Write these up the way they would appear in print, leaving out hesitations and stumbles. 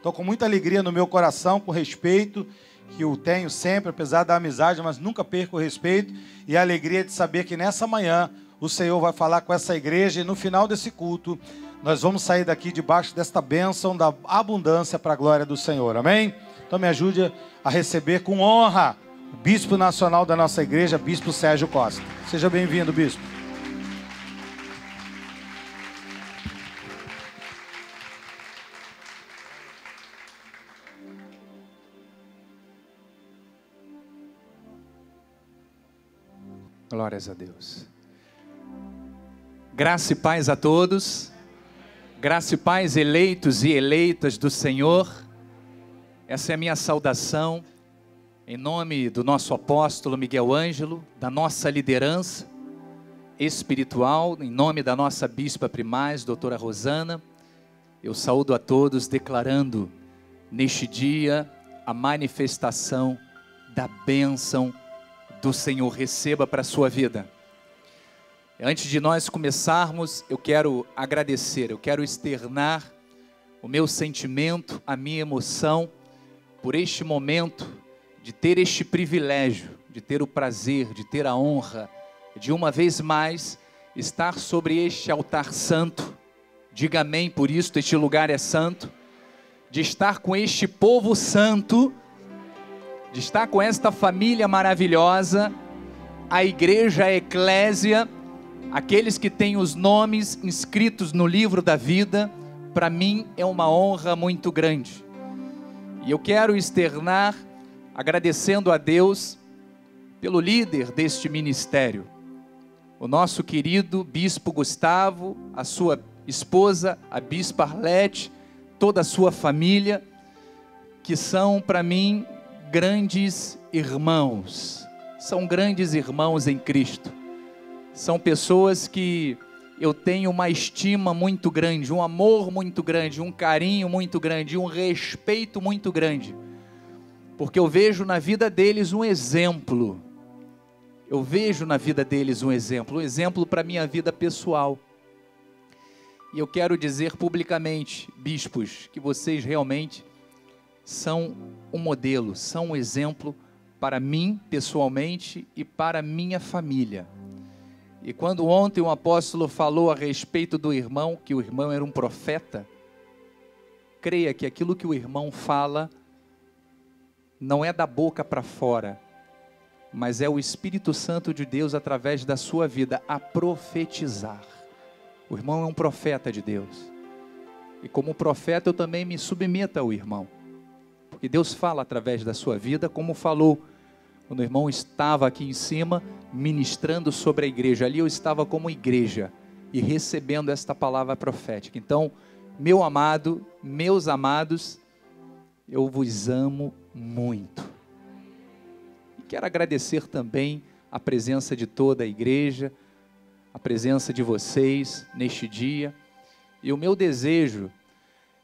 Estou com muita alegria no meu coração, com respeito que eu tenho sempre, apesar da amizade, mas nunca perco o respeito e a alegria de saber que nessa manhã o Senhor vai falar com essa igreja e no final desse culto nós vamos sair daqui debaixo desta bênção da abundância para a glória do Senhor, amém? Então me ajude a receber com honra o Bispo Nacional da nossa igreja, Bispo Sérgio Costa. Seja bem-vindo, Bispo. Glórias a Deus. Graça e paz a todos. Graça e paz, eleitos e eleitas do Senhor. Essa é a minha saudação, em nome do nosso apóstolo Miguel Ângelo, da nossa liderança espiritual, em nome da nossa bispa primaz, doutora Rosana. Eu saúdo a todos declarando neste dia a manifestação da bênção do Senhor. Receba para a sua vida. Antes de nós começarmos, eu quero agradecer, eu quero externar o meu sentimento, a minha emoção por este momento de ter este privilégio, de ter o prazer, de ter a honra de uma vez mais estar sobre este altar santo. Diga amém por isso, este lugar é santo. De estar com este povo santo, de estar com esta família maravilhosa, a igreja, a eclésia, aqueles que têm os nomes inscritos no livro da vida. Para mim é uma honra muito grande. E eu quero externar, agradecendo a Deus pelo líder deste ministério, o nosso querido Bispo Gustavo, a sua esposa, a Bispa Arlete, toda a sua família, que são para mim grandes irmãos. São grandes irmãos em Cristo. São pessoas que eu tenho uma estima muito grande, um amor muito grande, um carinho muito grande, um respeito muito grande. Porque eu vejo na vida deles um exemplo. Eu vejo na vida deles um exemplo para a minha vida pessoal. E eu quero dizer publicamente, bispos, que vocês realmente são um modelo, são um exemplo para mim pessoalmente e para minha família. E quando ontem o apóstolo falou a respeito do irmão, que o irmão era um profeta, creia que aquilo que o irmão fala não é da boca para fora, mas é o Espírito Santo de Deus através da sua vida a profetizar. O irmão é um profeta de Deus. E como profeta eu também me submeto ao irmão. Porque Deus fala através da sua vida, como falou quando o irmão estava aqui em cima, ministrando sobre a igreja. Ali eu estava como igreja e recebendo esta palavra profética. Então, meu amado, meus amados, eu vos amo muito. E quero agradecer também a presença de toda a igreja, a presença de vocês neste dia. E o meu desejo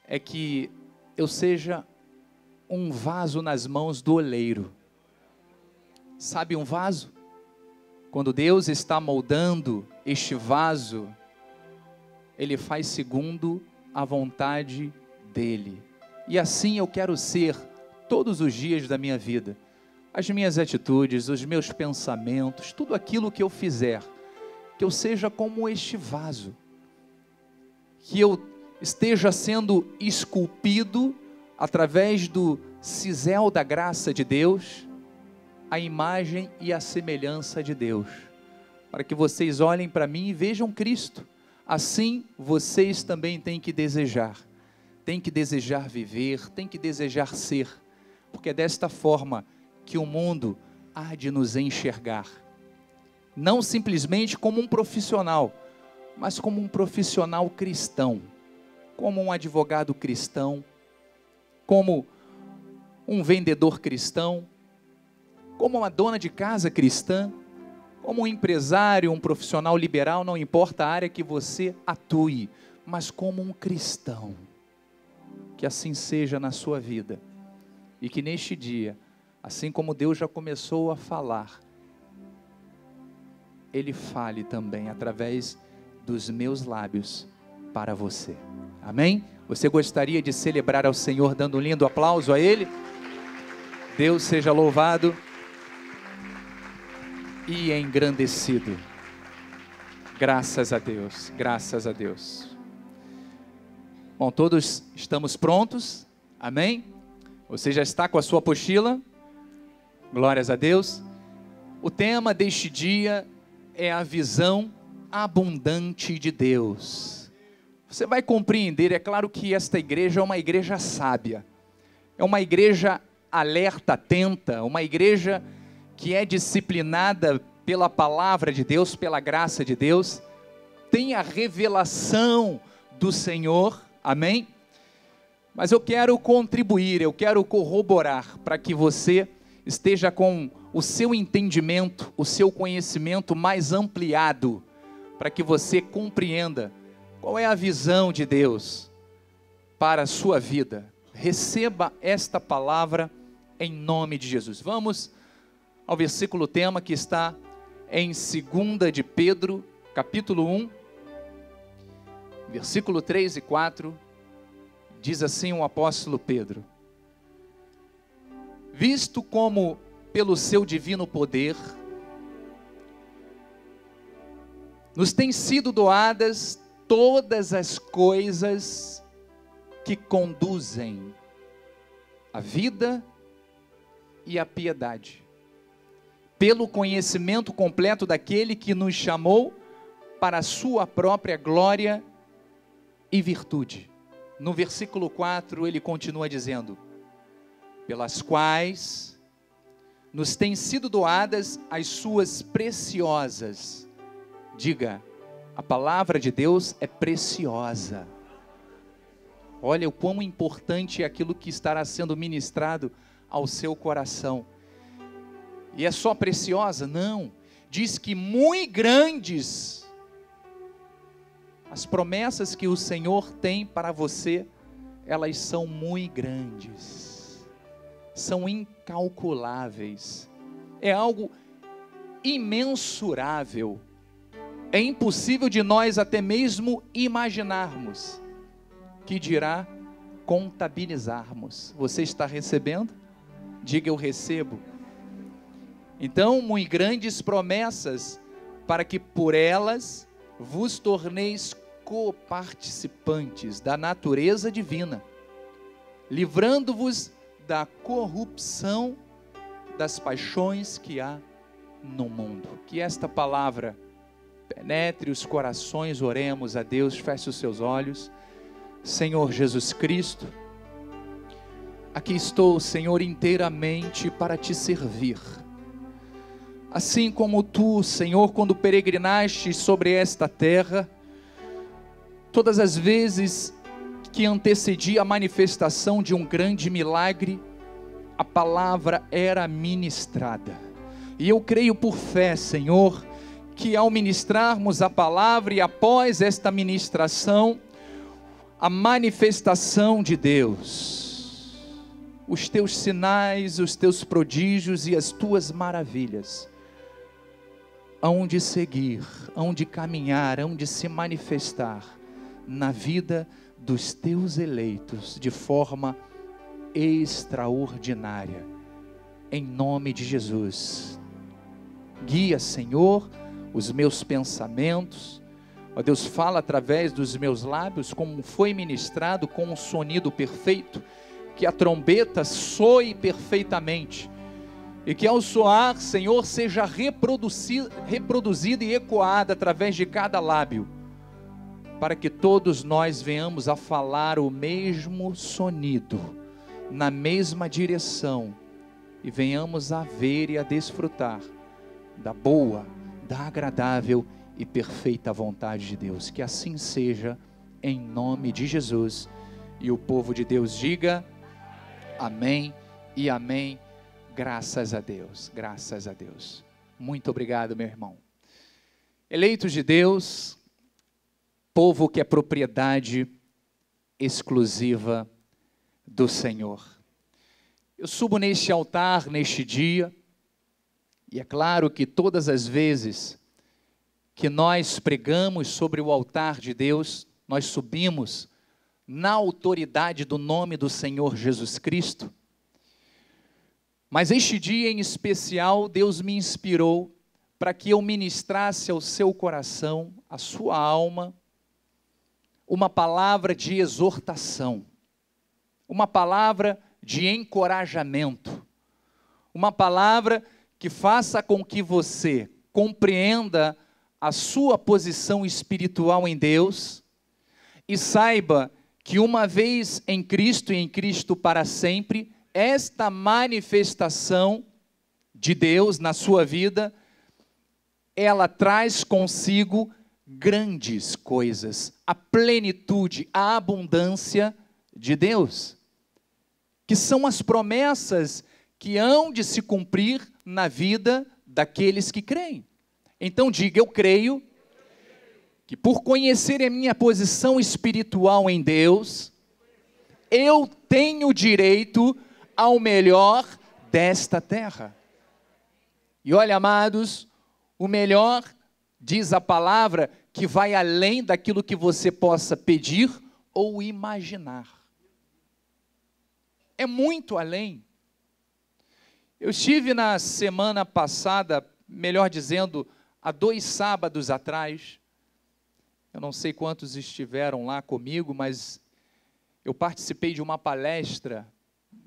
é que eu seja um vaso nas mãos do oleiro. Sabe um vaso? Quando Deus está moldando este vaso, Ele faz segundo a vontade dEle. E assim eu quero ser todos os dias da minha vida. As minhas atitudes, os meus pensamentos, tudo aquilo que eu fizer, que eu seja como este vaso. Que eu esteja sendo esculpido através do cisel da graça de Deus, a imagem e a semelhança de Deus, para que vocês olhem para mim e vejam Cristo. Assim vocês também têm que desejar viver, têm que desejar ser, porque é desta forma que o mundo há de nos enxergar, não simplesmente como um profissional, mas como um profissional cristão, como um advogado cristão, como um vendedor cristão, como uma dona de casa cristã, como um empresário, um profissional liberal, não importa a área que você atue, mas como um cristão. Que assim seja na sua vida, e que neste dia, assim como Deus já começou a falar, Ele fale também através dos meus lábios para você. Amém? Você gostaria de celebrar ao Senhor dando um lindo aplauso a Ele? Deus seja louvado e engrandecido. Graças a Deus, graças a Deus. Bom, todos estamos prontos? Amém? Você já está com a sua apostila? Glórias a Deus. O tema deste dia é a visão abundante de Deus. Você vai compreender, é claro que esta igreja é uma igreja sábia, é uma igreja alerta, atenta, uma igreja que é disciplinada pela palavra de Deus, pela graça de Deus, tem a revelação do Senhor, amém? Mas eu quero contribuir, eu quero corroborar para que você esteja com o seu entendimento, o seu conhecimento mais ampliado, para que você compreenda qual é a visão de Deus para a sua vida. Receba esta palavra em nome de Jesus. Vamos ao versículo tema que está em 2 de Pedro, capítulo 1, versículo 3 e 4, diz assim o apóstolo Pedro: visto como pelo seu divino poder nos têm sido doadas todas as coisas que conduzem a vida e a piedade, pelo conhecimento completo daquele que nos chamou para a sua própria glória e virtude. No versículo 4 ele continua dizendo: pelas quais nos têm sido doadas as suas preciosas. Diga, a palavra de Deus é preciosa. Olha o quão importante é aquilo que estará sendo ministrado ao seu coração. E é só preciosa? Não. Diz que muito grandes as promessas que o Senhor tem para você, elas são muito grandes, são incalculáveis, é algo imensurável, é impossível de nós até mesmo imaginarmos, que dirá contabilizarmos. Você está recebendo? Diga, eu recebo. Então, muito grandes promessas, para que por elas vos torneis coparticipantes da natureza divina, livrando-vos da corrupção das paixões que há no mundo. Que esta palavra penetre os corações. Oremos a Deus. Feche os seus olhos. Senhor Jesus Cristo, aqui estou, Senhor, inteiramente para te servir. Assim como tu, Senhor, quando peregrinaste sobre esta terra, todas as vezes que antecedia a manifestação de um grande milagre, a palavra era ministrada. E eu creio por fé, Senhor, que ao ministrarmos a palavra e após esta ministração, a manifestação de Deus, os teus sinais, os teus prodígios e as tuas maravilhas, hão de seguir, hão de caminhar, hão de se manifestar na vida dos teus eleitos de forma extraordinária, em nome de Jesus. Guia, Senhor, os meus pensamentos, ó Deus, fala através dos meus lábios, como foi ministrado com um sonido perfeito, que a trombeta soe perfeitamente, e que ao soar, Senhor, seja reproduzida e ecoada através de cada lábio, para que todos nós venhamos a falar o mesmo sonido, na mesma direção, e venhamos a ver e a desfrutar da boa, da agradável e perfeita vontade de Deus. Que assim seja, em nome de Jesus. E o povo de Deus diga amém e amém. Graças a Deus, graças a Deus. Muito obrigado, meu irmão. Eleitos de Deus, povo que é propriedade exclusiva do Senhor. Eu subo neste altar, neste dia, e é claro que todas as vezes que nós pregamos sobre o altar de Deus, nós subimos na autoridade do nome do Senhor Jesus Cristo. Mas este dia em especial, Deus me inspirou para que eu ministrasse ao seu coração, à sua alma, uma palavra de exortação, uma palavra de encorajamento, uma palavra que faça com que você compreenda a sua posição espiritual em Deus e saiba que uma vez em Cristo e em Cristo para sempre, esta manifestação de Deus na sua vida, ela traz consigo grandes coisas, a plenitude, a abundância de Deus, que são as promessas que hão de se cumprir na vida daqueles que creem. Então diga, eu creio que por conhecer a minha posição espiritual em Deus, eu tenho direito ao melhor desta terra. E olha, amados, o melhor, diz a palavra, que vai além daquilo que você possa pedir ou imaginar. É muito além. Eu estive na semana passada, melhor dizendo, há 2 sábados atrás, eu não sei quantos estiveram lá comigo, mas eu participei de uma palestra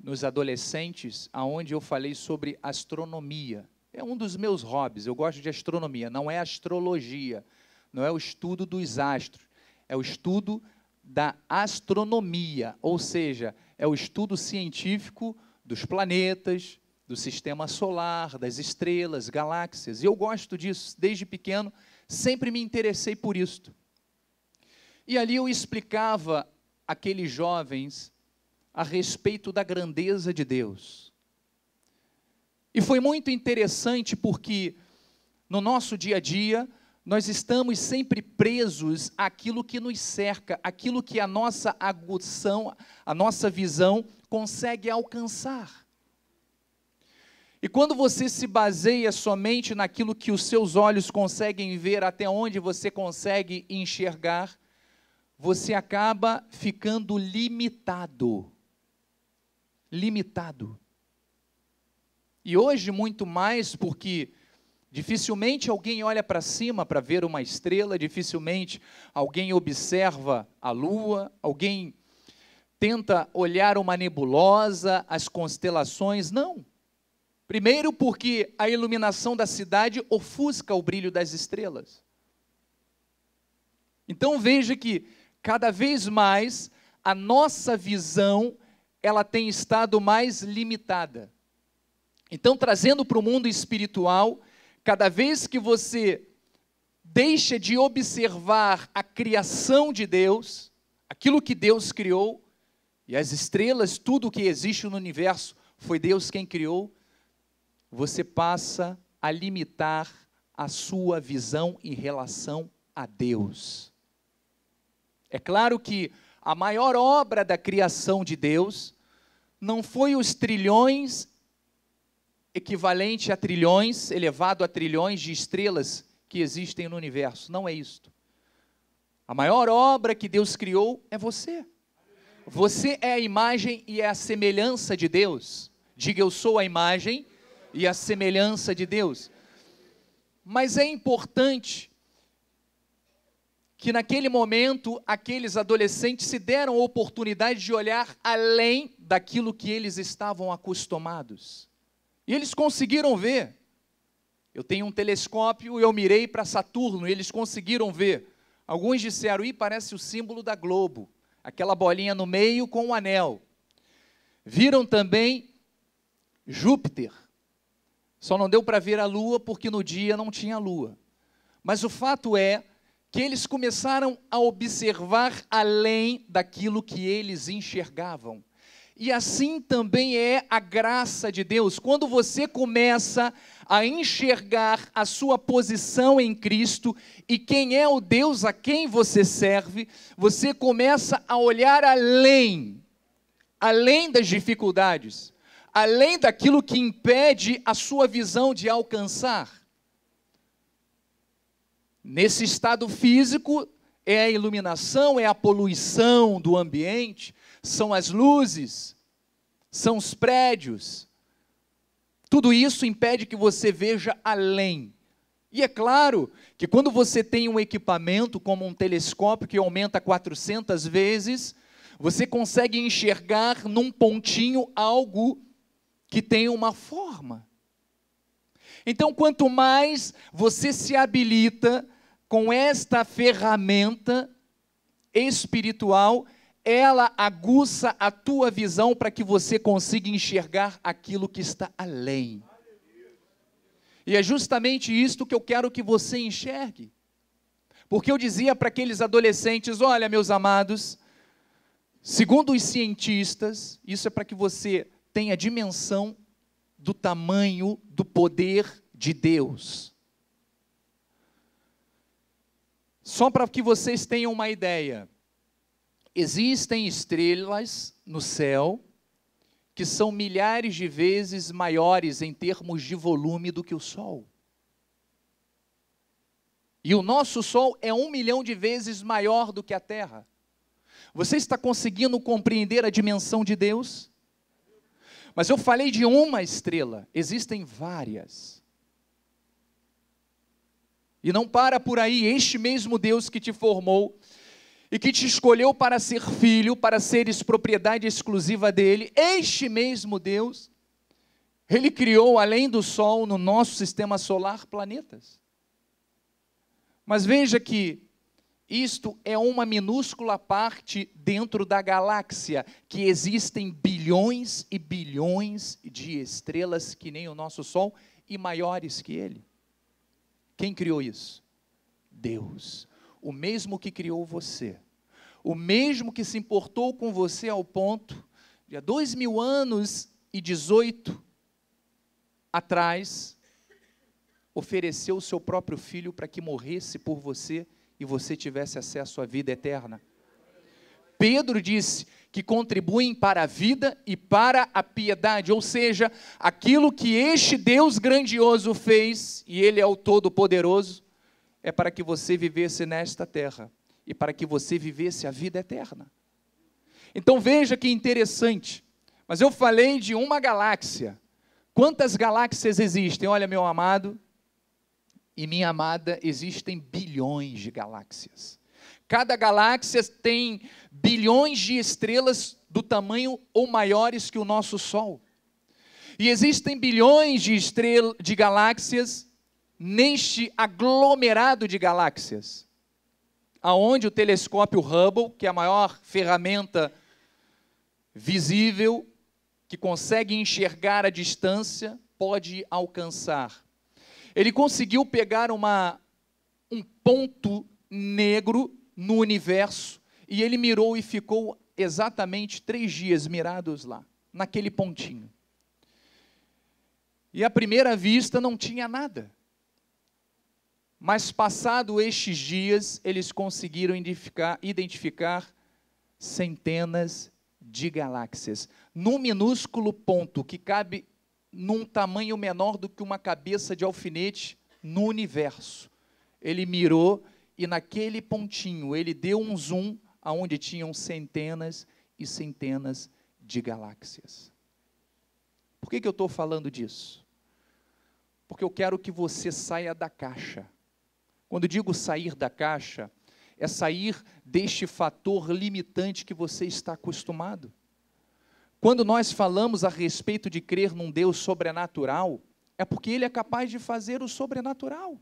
nos adolescentes, aonde eu falei sobre astronomia. É um dos meus hobbies, eu gosto de astronomia, não é astrologia, não é o estudo dos astros, é o estudo da astronomia, ou seja, é o estudo científico dos planetas, do sistema solar, das estrelas, galáxias, e eu gosto disso, desde pequeno, sempre me interessei por isto. E ali eu explicava àqueles jovens a respeito da grandeza de Deus. E foi muito interessante porque no nosso dia a dia, nós estamos sempre presos àquilo que nos cerca, àquilo que a nossa agução, a nossa visão consegue alcançar. E quando você se baseia somente naquilo que os seus olhos conseguem ver, até onde você consegue enxergar, você acaba ficando limitado. Limitado. E hoje muito mais porque dificilmente alguém olha para cima para ver uma estrela, dificilmente alguém observa a lua, alguém tenta olhar uma nebulosa, as constelações, não. Primeiro porque a iluminação da cidade ofusca o brilho das estrelas. Então veja que cada vez mais a nossa visão, ela tem estado mais limitada. Então, trazendo para o mundo espiritual, cada vez que você deixa de observar a criação de Deus, aquilo que Deus criou, e as estrelas, tudo o que existe no universo, foi Deus quem criou, você passa a limitar a sua visão em relação a Deus. É claro que a maior obra da criação de Deus não foi os trilhões, equivalente a trilhões, elevado a trilhões de estrelas que existem no universo. Não é isto. A maior obra que Deus criou é você. Você é a imagem e é a semelhança de Deus. Diga, eu sou a imagem e a semelhança de Deus. Mas é importante que naquele momento, aqueles adolescentes se deram a oportunidade de olhar além daquilo que eles estavam acostumados. E eles conseguiram ver. Eu tenho um telescópio e eu mirei para Saturno, e eles conseguiram ver. Alguns disseram, parece o símbolo da Globo, aquela bolinha no meio com um anel. Viram também Júpiter. Só não deu para ver a Lua, porque no dia não tinha Lua. Mas o fato é que eles começaram a observar além daquilo que eles enxergavam. E assim também é a graça de Deus. Quando você começa a enxergar a sua posição em Cristo e quem é o Deus a quem você serve, você começa a olhar além das dificuldades, além daquilo que impede a sua visão de alcançar. Nesse estado físico, é a iluminação, é a poluição do ambiente, são as luzes, são os prédios. Tudo isso impede que você veja além. E é claro que quando você tem um equipamento como um telescópio que aumenta 400 vezes, você consegue enxergar num pontinho algo que tem uma forma. Então, quanto mais você se habilita com esta ferramenta espiritual, ela aguça a tua visão para que você consiga enxergar aquilo que está além. E é justamente isto que eu quero que você enxergue. Porque eu dizia para aqueles adolescentes, olha, meus amados, segundo os cientistas, isso é para que você tenha dimensão do tamanho do poder de Deus. Só para que vocês tenham uma ideia, existem estrelas no céu que são milhares de vezes maiores em termos de volume do que o Sol. E o nosso Sol é 1 milhão de vezes maior do que a Terra. Você está conseguindo compreender a dimensão de Deus? Mas eu falei de uma estrela, existem várias. E não para por aí, este mesmo Deus que te formou e que te escolheu para ser filho, para seres propriedade exclusiva dele, este mesmo Deus, ele criou além do Sol, no nosso sistema solar, planetas. Mas veja que isto é uma minúscula parte dentro da galáxia, que existem bilhões e bilhões de estrelas que nem o nosso Sol e maiores que ele. Quem criou isso? Deus. O mesmo que criou você. O mesmo que se importou com você ao ponto de há 2000 anos e 18 atrás, ofereceu o seu próprio filho para que morresse por você e você tivesse acesso à vida eterna. Pedro disse que contribuem para a vida e para a piedade, ou seja, aquilo que este Deus grandioso fez, e Ele é o Todo-Poderoso, é para que você vivesse nesta terra, e para que você vivesse a vida eterna. Então veja que interessante, mas eu falei de uma galáxia. Quantas galáxias existem? Olha, meu amado e minha amada, existem bilhões de galáxias. Cada galáxia tem bilhões de estrelas do tamanho ou maiores que o nosso Sol. E existem bilhões de galáxias neste aglomerado de galáxias, aonde o telescópio Hubble, que é a maior ferramenta visível, que consegue enxergar a distância, pode alcançar. Ele conseguiu pegar um ponto negro no universo, e ele mirou e ficou exatamente 3 dias mirados lá, naquele pontinho. E à primeira vista não tinha nada. Mas passado estes dias, eles conseguiram identificar centenas de galáxias, num minúsculo ponto que cabe num tamanho menor do que uma cabeça de alfinete no universo. Ele mirou e naquele pontinho ele deu um zoom aonde tinham centenas e centenas de galáxias. Por que eu estou falando disso? Porque eu quero que você saia da caixa. Quando digo sair da caixa, é sair deste fator limitante que você está acostumado. Quando nós falamos a respeito de crer num Deus sobrenatural, é porque Ele é capaz de fazer o sobrenatural.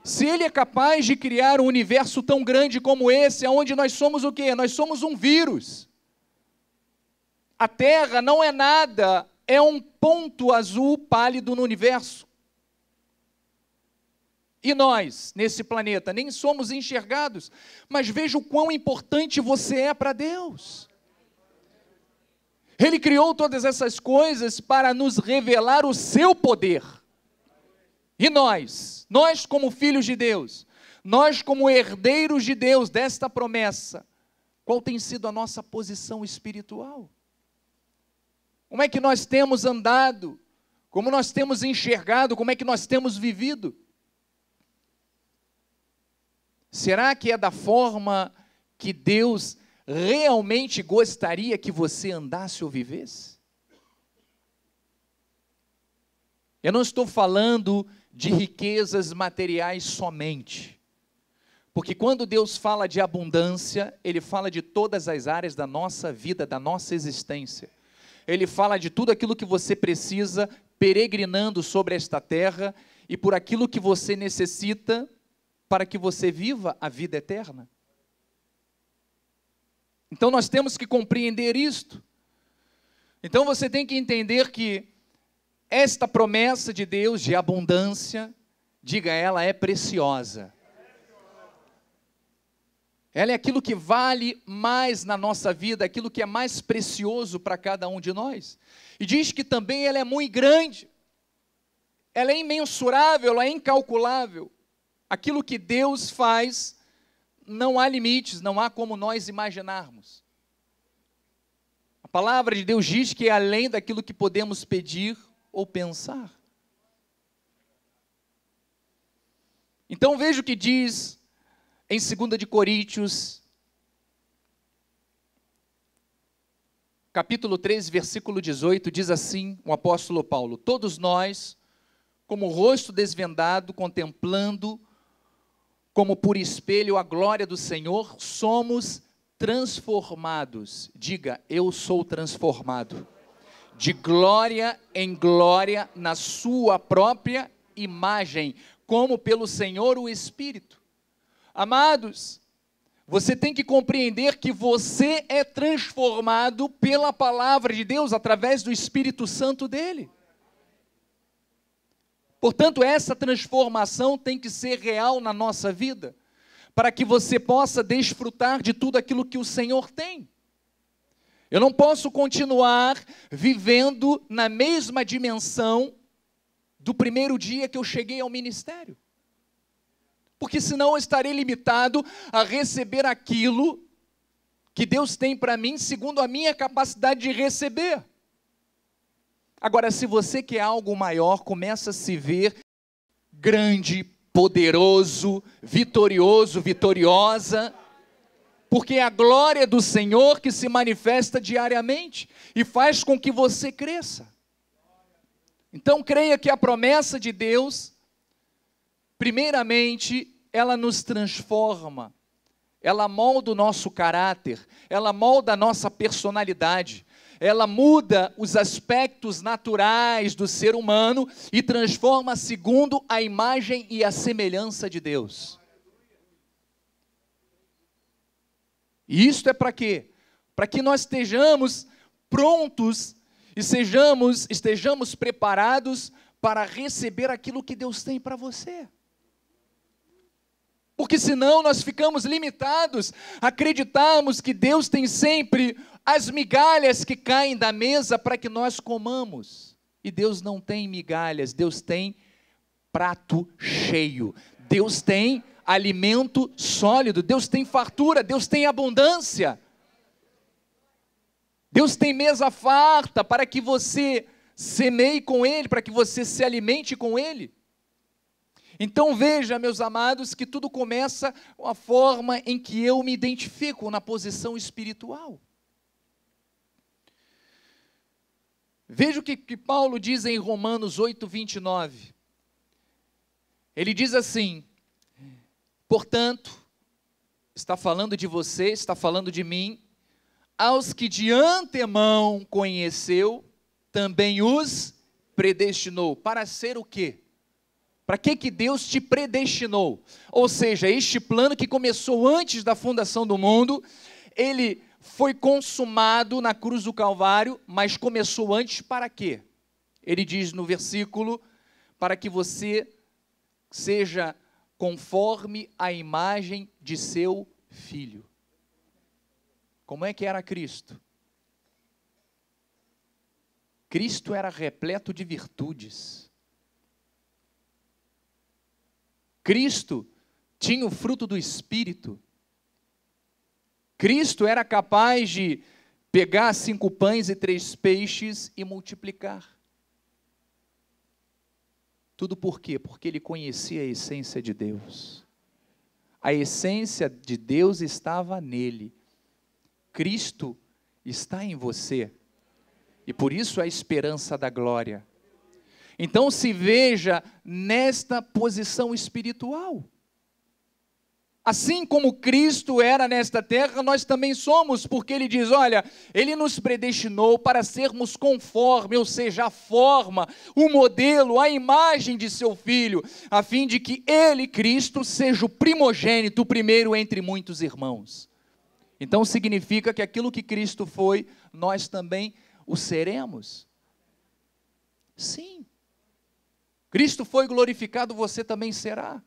Se Ele é capaz de criar um universo tão grande como esse, onde nós somos o quê? Nós somos um vírus. A Terra não é nada, é um ponto azul pálido no universo. E nós, nesse planeta, nem somos enxergados, mas veja o quão importante você é para Deus. Ele criou todas essas coisas para nos revelar o seu poder. E nós como filhos de Deus, nós como herdeiros de Deus desta promessa, qual tem sido a nossa posição espiritual? Como é que nós temos andado? Como nós temos enxergado? Como é que nós temos vivido? Será que é da forma que Deus realmente gostaria que você andasse ou vivesse? Eu não estou falando de riquezas materiais somente, porque quando Deus fala de abundância, Ele fala de todas as áreas da nossa vida, da nossa existência. Ele fala de tudo aquilo que você precisa peregrinando sobre esta terra e por aquilo que você necessita para que você viva a vida eterna. Então nós temos que compreender isto. Então você tem que entender que esta promessa de Deus de abundância, diga, ela é preciosa. Ela é aquilo que vale mais na nossa vida, aquilo que é mais precioso para cada um de nós. E diz que também ela é muito grande, ela é imensurável, ela é incalculável. Aquilo que Deus faz, não há limites, não há como nós imaginarmos. A palavra de Deus diz que é além daquilo que podemos pedir ou pensar. Então veja o que diz em 2 de Coríntios, capítulo 13, versículo 18, diz assim o apóstolo Paulo: todos nós, como rosto desvendado, contemplando como por espelho a glória do Senhor, somos transformados. Diga, eu sou transformado. De glória em glória na sua própria imagem, como pelo Senhor o Espírito. Amados, você tem que compreender que você é transformado pela palavra de Deus, através do Espírito Santo dele. Portanto, essa transformação tem que ser real na nossa vida, para que você possa desfrutar de tudo aquilo que o Senhor tem. Eu não posso continuar vivendo na mesma dimensão do primeiro dia que eu cheguei ao ministério, porque senão eu estarei limitado a receber aquilo que Deus tem para mim, segundo a minha capacidade de receber. Agora, se você quer algo maior, começa a se ver grande, poderoso, vitorioso, vitoriosa, porque é a glória do Senhor que se manifesta diariamente e faz com que você cresça. Então, creia que a promessa de Deus, primeiramente, ela nos transforma, ela molda o nosso caráter, ela molda a nossa personalidade, ela muda os aspectos naturais do ser humano e transforma segundo a imagem e a semelhança de Deus. E isto é para quê? Para que nós estejamos prontos e estejamos preparados para receber aquilo que Deus tem para você. Porque senão nós ficamos limitados, acreditamos que Deus tem sempre as migalhas que caem da mesa para que nós comamos. E Deus não tem migalhas, Deus tem prato cheio, Deus tem alimento sólido, Deus tem fartura, Deus tem abundância. Deus tem mesa farta para que você semeie com Ele, para que você se alimente com Ele. Então veja, meus amados, que tudo começa com a forma em que eu me identifico na posição espiritual. Veja o que Paulo diz em Romanos 8, 29. Ele diz assim: portanto, está falando de você, está falando de mim, aos que de antemão conheceu, também os predestinou. Para ser o quê? Para que Deus te predestinou? Ou seja, este plano que começou antes da fundação do mundo, ele foi consumado na cruz do Calvário, mas começou antes para quê? Ele diz no versículo, para que você seja conforme a imagem de seu Filho. Como é que era Cristo? Cristo era repleto de virtudes. Cristo tinha o fruto do Espírito. Cristo era capaz de pegar 5 pães e 3 peixes e multiplicar. Tudo por quê? Porque ele conhecia a essência de Deus. A essência de Deus estava nele. Cristo está em você. E por isso a esperança da glória. Então se veja nesta posição espiritual. Assim como Cristo era nesta terra, nós também somos, porque ele diz, olha, ele nos predestinou para sermos conforme, ou seja, a forma, o modelo, a imagem de seu Filho, a fim de que ele, Cristo, seja o primogênito, o primeiro entre muitos irmãos. Então significa que aquilo que Cristo foi, nós também o seremos. Sim. Cristo foi glorificado, você também será.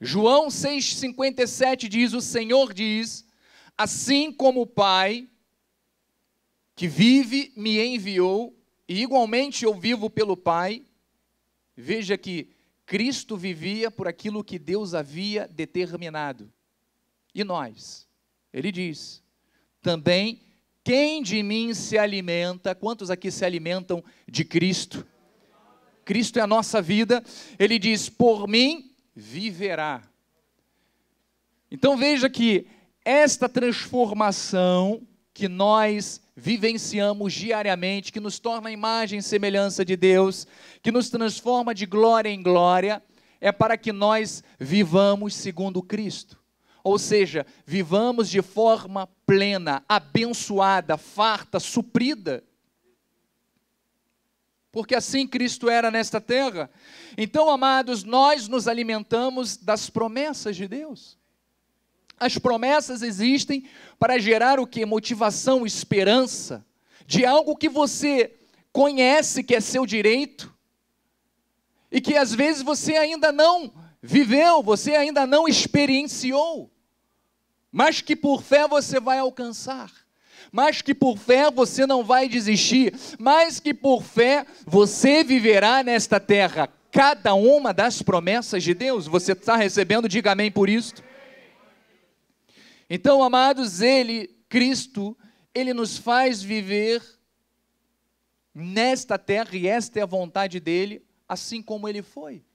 João 6,57 diz, o Senhor diz, assim como o Pai que vive me enviou, e igualmente eu vivo pelo Pai. Veja que Cristo vivia por aquilo que Deus havia determinado. E nós? Ele diz, também, quem de mim se alimenta, quantos aqui se alimentam de Cristo? Cristo é a nossa vida, ele diz, por mim viverá. Então veja que esta transformação que nós vivenciamos diariamente, que nos torna a imagem e semelhança de Deus, que nos transforma de glória em glória, é para que nós vivamos segundo Cristo. Ou seja, vivamos de forma plena, abençoada, farta, suprida. Porque assim Cristo era nesta terra. Então, amados, nós nos alimentamos das promessas de Deus. As promessas existem para gerar o quê? Motivação, esperança, de algo que você conhece que é seu direito, e que às vezes você ainda não viveu, você ainda não experienciou, mas que por fé você vai alcançar. Mas que por fé você não vai desistir, mas que por fé você viverá nesta terra cada uma das promessas de Deus. Você está recebendo, diga amém por isto. Então, amados, Cristo, Ele nos faz viver nesta terra, e esta é a vontade dEle, assim como Ele foi.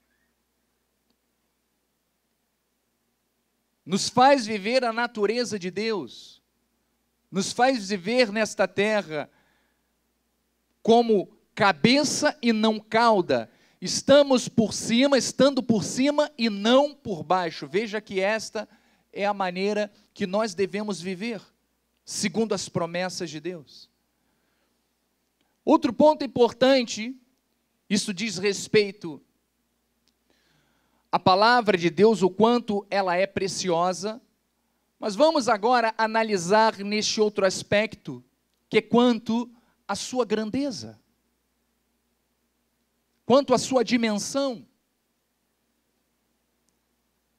Nos faz viver a natureza de Deus. Nos faz viver nesta terra como cabeça e não cauda. Estamos por cima, estando por cima e não por baixo. Veja que esta é a maneira que nós devemos viver, segundo as promessas de Deus. Outro ponto importante, isso diz respeito à palavra de Deus, o quanto ela é preciosa. Mas vamos agora analisar neste outro aspecto, que é quanto à sua grandeza, quanto à sua dimensão.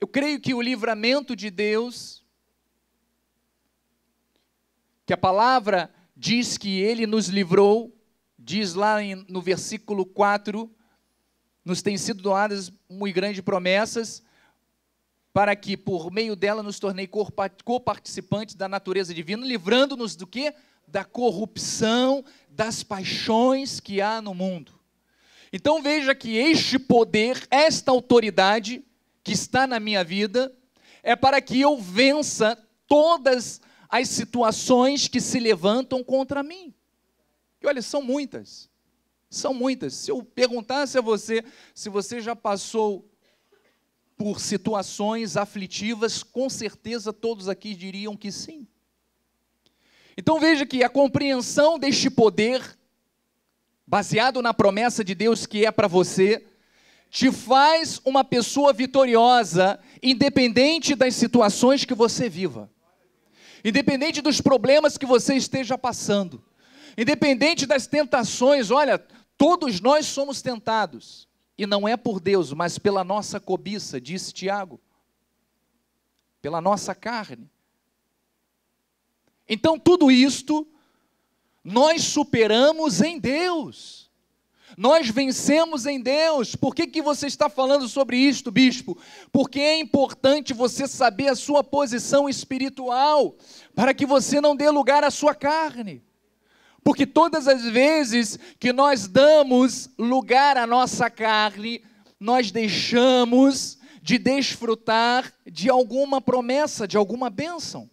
Eu creio que o livramento de Deus, que a palavra diz que Ele nos livrou, diz lá no versículo 4, nos tem sido doadas muito grandes promessas, para que por meio dela nos tornei coparticipantes da natureza divina, livrando-nos do quê? Da corrupção, das paixões que há no mundo. Então veja que este poder, esta autoridade que está na minha vida, é para que eu vença todas as situações que se levantam contra mim. E olha, são muitas. São muitas. Se eu perguntasse a você, se você já passou por situações aflitivas, com certeza todos aqui diriam que sim. Então veja que a compreensão deste poder, baseado na promessa de Deus que é para você, te faz uma pessoa vitoriosa, independente das situações que você viva, independente dos problemas que você esteja passando, independente das tentações. Olha, todos nós somos tentados. E não é por Deus, mas pela nossa cobiça, disse Tiago, pela nossa carne. Então tudo isto, nós superamos em Deus, nós vencemos em Deus. Por que você está falando sobre isto, bispo? Porque é importante você saber a sua posição espiritual, para que você não dê lugar à sua carne. Porque todas as vezes que nós damos lugar à nossa carne, nós deixamos de desfrutar de alguma promessa, de alguma bênção.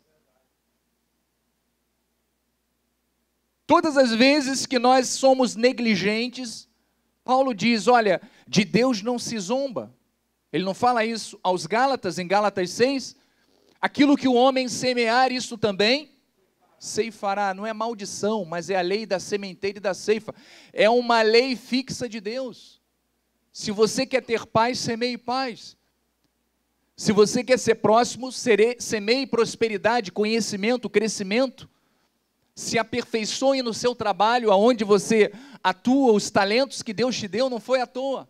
Todas as vezes que nós somos negligentes, Paulo diz, olha, de Deus não se zomba. Ele não fala isso aos Gálatas, em Gálatas 6? Aquilo que o homem semear, isso também ceifará. Não é maldição, mas é a lei da sementeira e da ceifa. É uma lei fixa de Deus. Se você quer ter paz, semeie paz. Se você quer ser próximo, semeie prosperidade, conhecimento, crescimento. Se aperfeiçoe no seu trabalho, aonde você atua, os talentos que Deus te deu, não foi à toa.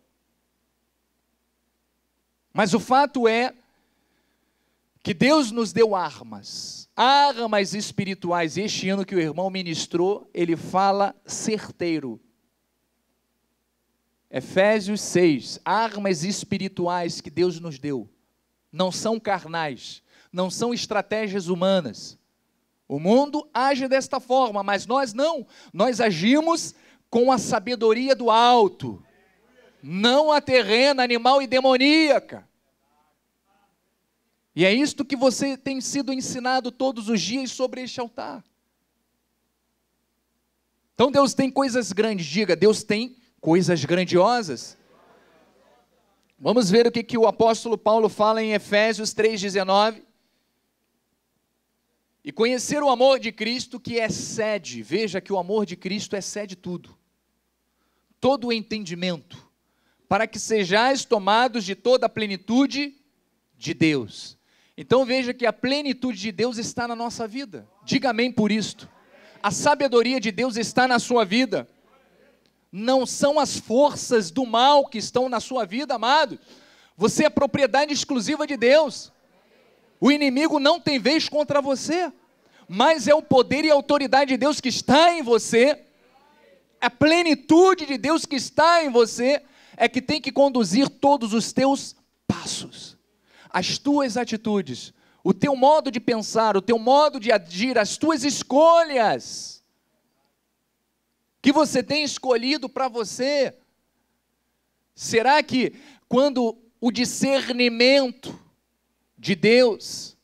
Mas o fato é que Deus nos deu armas espirituais. Este ano que o irmão ministrou, ele fala certeiro. Efésios 6, armas espirituais que Deus nos deu. Não são carnais, não são estratégias humanas. O mundo age desta forma, mas nós não. Nós agimos com a sabedoria do alto, não a terrena, animal e demoníaca. E é isto que você tem sido ensinado todos os dias sobre este altar. Então Deus tem coisas grandes, diga, Deus tem coisas grandiosas. Vamos ver o que o apóstolo Paulo fala em Efésios 3,19. E conhecer o amor de Cristo que excede, veja que o amor de Cristo excede tudo, todo o entendimento, para que sejais tomados de toda a plenitude de Deus. Então veja que a plenitude de Deus está na nossa vida, diga amém por isto. A sabedoria de Deus está na sua vida, não são as forças do mal que estão na sua vida, amado. Você é propriedade exclusiva de Deus. O inimigo não tem vez contra você, mas é o poder e a autoridade de Deus que está em você, a plenitude de Deus que está em você, é que tem que conduzir todos os teus passos, as tuas atitudes, o teu modo de pensar, o teu modo de agir, as tuas escolhas, que você tem escolhido para você. Será que quando o discernimento de Deus,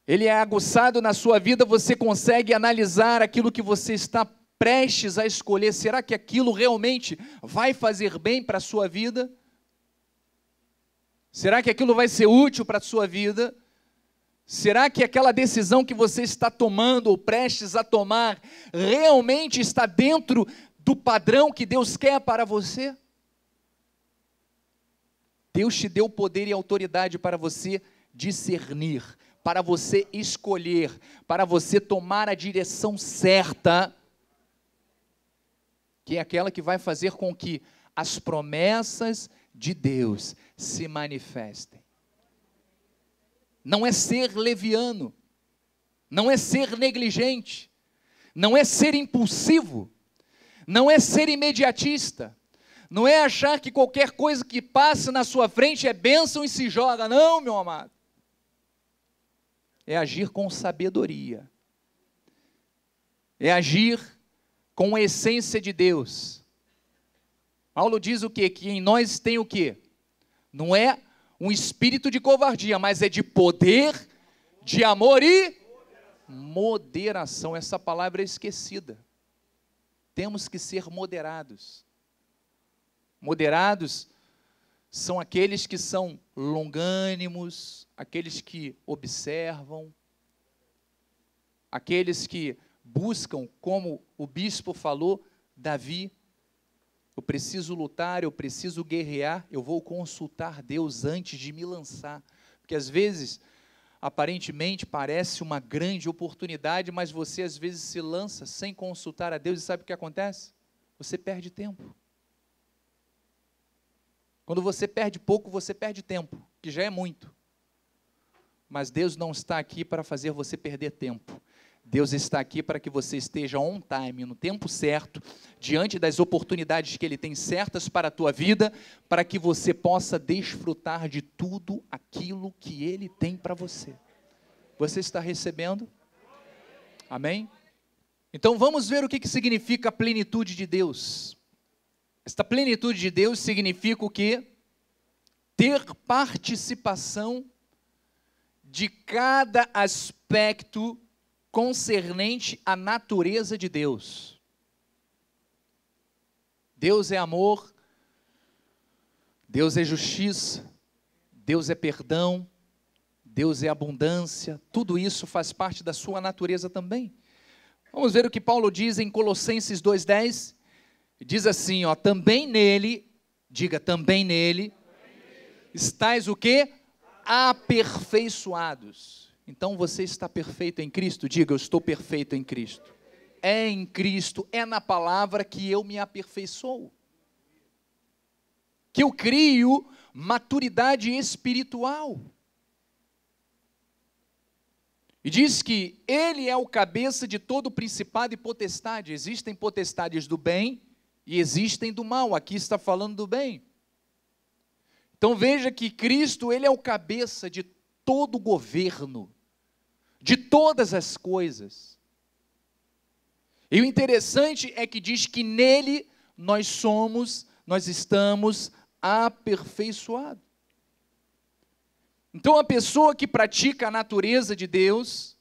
ele é aguçado na sua vida, você consegue analisar aquilo que você está prestes a escolher? Será que aquilo realmente vai fazer bem para a sua vida? Será que aquilo vai ser útil para a sua vida? Será que aquela decisão que você está tomando ou prestes a tomar realmente está dentro do padrão que Deus quer para você? Deus te deu poder e autoridade para você discernir, para você escolher, para você tomar a direção certa, que é aquela que vai fazer com que as promessas de Deus se manifestem. Não é ser leviano, não é ser negligente, não é ser impulsivo, não é ser imediatista, não é achar que qualquer coisa que passe na sua frente é bênção e se joga, não, meu amado. É agir com sabedoria, é agir com a essência de Deus. Paulo diz o quê? Que em nós tem o quê? Não é um espírito de covardia, mas é de poder, de amor e moderação. Essa palavra é esquecida. Temos que ser moderados. Moderados são aqueles que são longânimos, aqueles que observam, aqueles que buscam, como o bispo falou, Davi, eu preciso lutar, eu preciso guerrear, eu vou consultar Deus antes de me lançar, porque às vezes, aparentemente parece uma grande oportunidade, mas você às vezes se lança sem consultar a Deus, e sabe o que acontece? Você perde tempo. Quando você perde pouco, você perde tempo, que já é muito. Mas Deus não está aqui para fazer você perder tempo. Deus está aqui para que você esteja on time, no tempo certo, diante das oportunidades que Ele tem certas para a tua vida, para que você possa desfrutar de tudo aquilo que Ele tem para você. Você está recebendo? Amém? Então vamos ver o que significa a plenitude de Deus. Esta plenitude de Deus significa o quê? Ter participação de cada aspecto concernente à natureza de Deus. Deus é amor, Deus é justiça, Deus é perdão, Deus é abundância, tudo isso faz parte da sua natureza também. Vamos ver o que Paulo diz em Colossenses 2,10, diz assim, ó, também nele, diga também nele, estais o quê? Aperfeiçoados. Então você está perfeito em Cristo? Diga, eu estou perfeito em Cristo. É em Cristo, é na palavra que eu me aperfeiçoo. Que eu crio maturidade espiritual. E diz que ele é o cabeça de todo principado e potestade. Existem potestades do bem e existem do mal. Aqui está falando do bem. Então veja que Cristo, ele é o cabeça de todo o governo, de todas as coisas. E o interessante é que diz que nele nós estamos aperfeiçoados. Então a pessoa que pratica a natureza de Deus,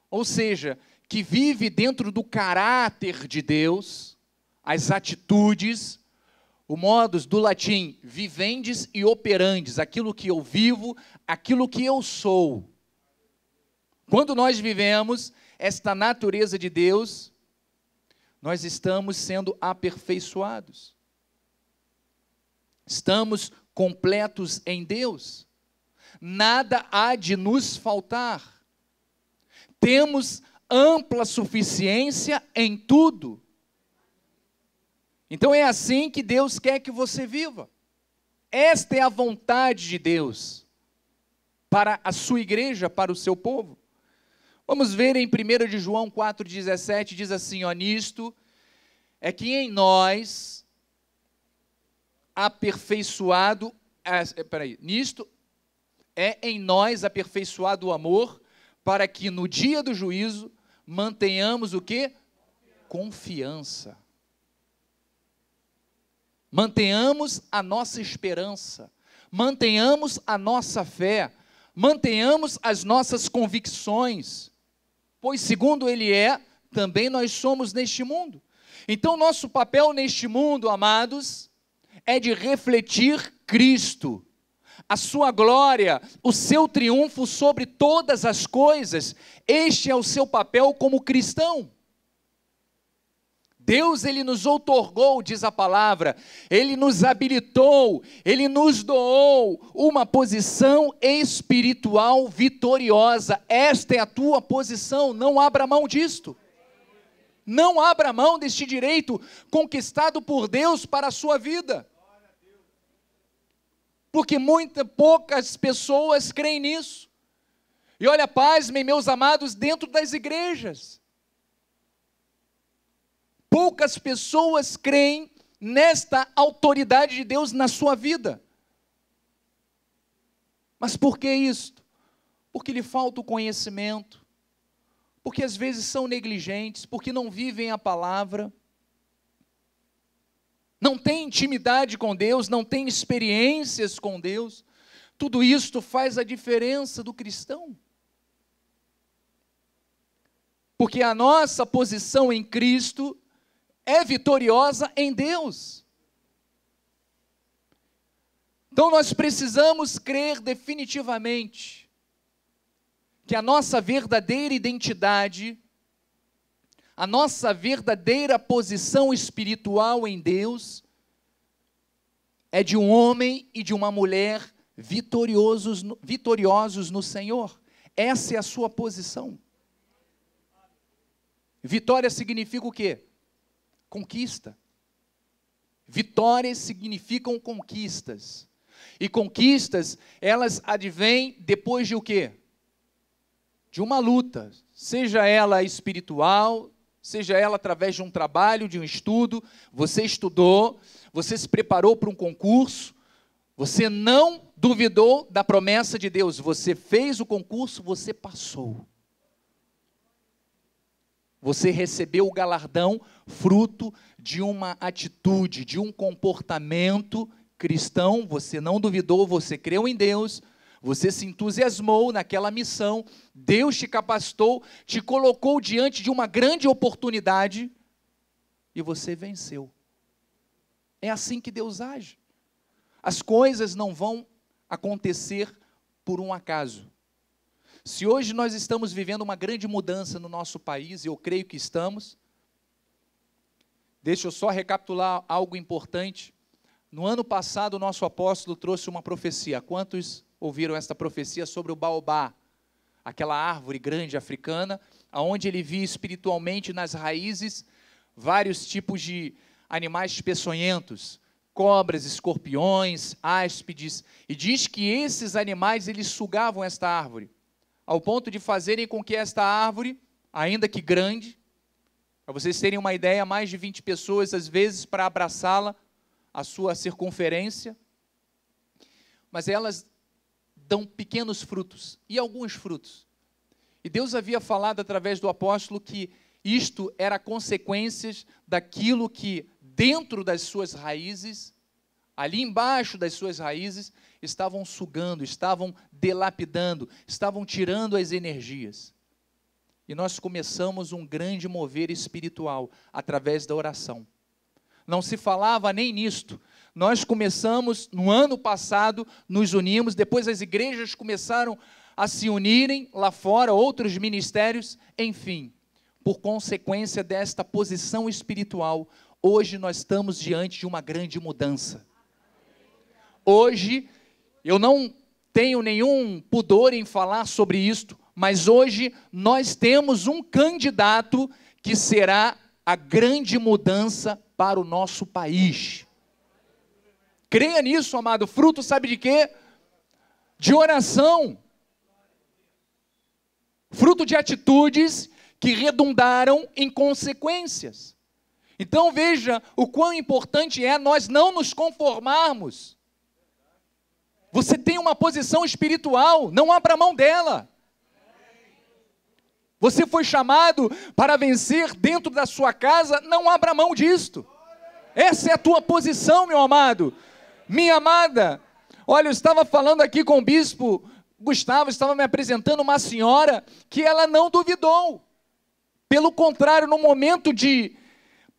ou seja, que vive dentro do caráter de Deus, as atitudes, o modus do latim, vivendes e operandes, aquilo que eu vivo, aquilo que eu sou. Quando nós vivemos esta natureza de Deus, nós estamos sendo aperfeiçoados. Estamos completos em Deus. Nada há de nos faltar. Temos ampla suficiência em tudo. Então é assim que Deus quer que você viva. Esta é a vontade de Deus para a sua igreja, para o seu povo. Vamos ver em 1 de João 4,17, diz assim, ó, nisto é que em nós nisto é em nós aperfeiçoado o amor, para que no dia do juízo mantenhamos o quê? Confiança. Mantenhamos a nossa esperança, mantenhamos a nossa fé, mantenhamos as nossas convicções, pois segundo Ele é, também nós somos neste mundo. Então nosso papel neste mundo, amados, é de refletir Cristo, a sua glória, o seu triunfo sobre todas as coisas. Este é o seu papel como cristão. Deus, Ele nos outorgou, diz a palavra, Ele nos habilitou, Ele nos doou uma posição espiritual vitoriosa. Esta é a tua posição, não abra mão disto. Não abra mão deste direito conquistado por Deus para a sua vida. Porque poucas pessoas creem nisso. E olha, pasmem, meus amados, dentro das igrejas. Poucas pessoas creem nesta autoridade de Deus na sua vida. Mas por que isto? Porque lhe falta o conhecimento, porque às vezes são negligentes, porque não vivem a palavra, não têm intimidade com Deus, não têm experiências com Deus. Tudo isto faz a diferença do cristão. Porque a nossa posição em Cristo é vitoriosa em Deus. Então nós precisamos crer definitivamente que a nossa verdadeira identidade, a nossa verdadeira posição espiritual em Deus é de um homem e de uma mulher vitoriosos no Senhor. Essa é a sua posição. Vitória significa o quê? Conquista. Vitórias significam conquistas. E conquistas, elas advêm depois de o quê? De uma luta, seja ela espiritual, seja ela através de um trabalho, de um estudo. Você estudou, você se preparou para um concurso, você não duvidou da promessa de Deus, você fez o concurso, você passou. Você recebeu o galardão fruto de uma atitude, de um comportamento cristão. Você não duvidou, você creu em Deus, você se entusiasmou naquela missão, Deus te capacitou, te colocou diante de uma grande oportunidade e você venceu. É assim que Deus age. As coisas não vão acontecer por um acaso. Se hoje nós estamos vivendo uma grande mudança no nosso país, e eu creio que estamos, deixa eu só recapitular algo importante. No ano passado, o nosso apóstolo trouxe uma profecia. Quantos ouviram esta profecia sobre o baobá? Aquela árvore grande africana, onde ele via espiritualmente nas raízes vários tipos de animais peçonhentos, cobras, escorpiões, áspides, e diz que esses animais, eles sugavam esta árvore, ao ponto de fazerem com que esta árvore, ainda que grande, para vocês terem uma ideia, mais de 20 pessoas, às vezes, para abraçá-la, a sua circunferência, mas elas dão pequenos frutos, e alguns frutos. E Deus havia falado através do apóstolo que isto era consequências daquilo que dentro das suas raízes, ali embaixo das suas raízes, estavam sugando, estavam delapidando, estavam tirando as energias. E nós começamos um grande mover espiritual através da oração. Não se falava nem nisto. Nós começamos, no ano passado, nos unimos, depois as igrejas começaram a se unirem lá fora, outros ministérios, enfim, por consequência desta posição espiritual, hoje nós estamos diante de uma grande mudança. Hoje, eu não tenho nenhum pudor em falar sobre isto, mas hoje nós temos um candidato que será a grande mudança para o nosso país. Creia nisso, amado. Fruto sabe de quê? De oração. Fruto de atitudes que redundaram em consequências. Então veja o quão importante é nós não nos conformarmos. Você tem uma posição espiritual, não abra mão dela. Você foi chamado para vencer dentro da sua casa, não abra mão disto. Essa é a tua posição, meu amado. Minha amada, olha, eu estava falando aqui com o bispo Gustavo, estava me apresentando uma senhora que ela não duvidou. Pelo contrário, no momento de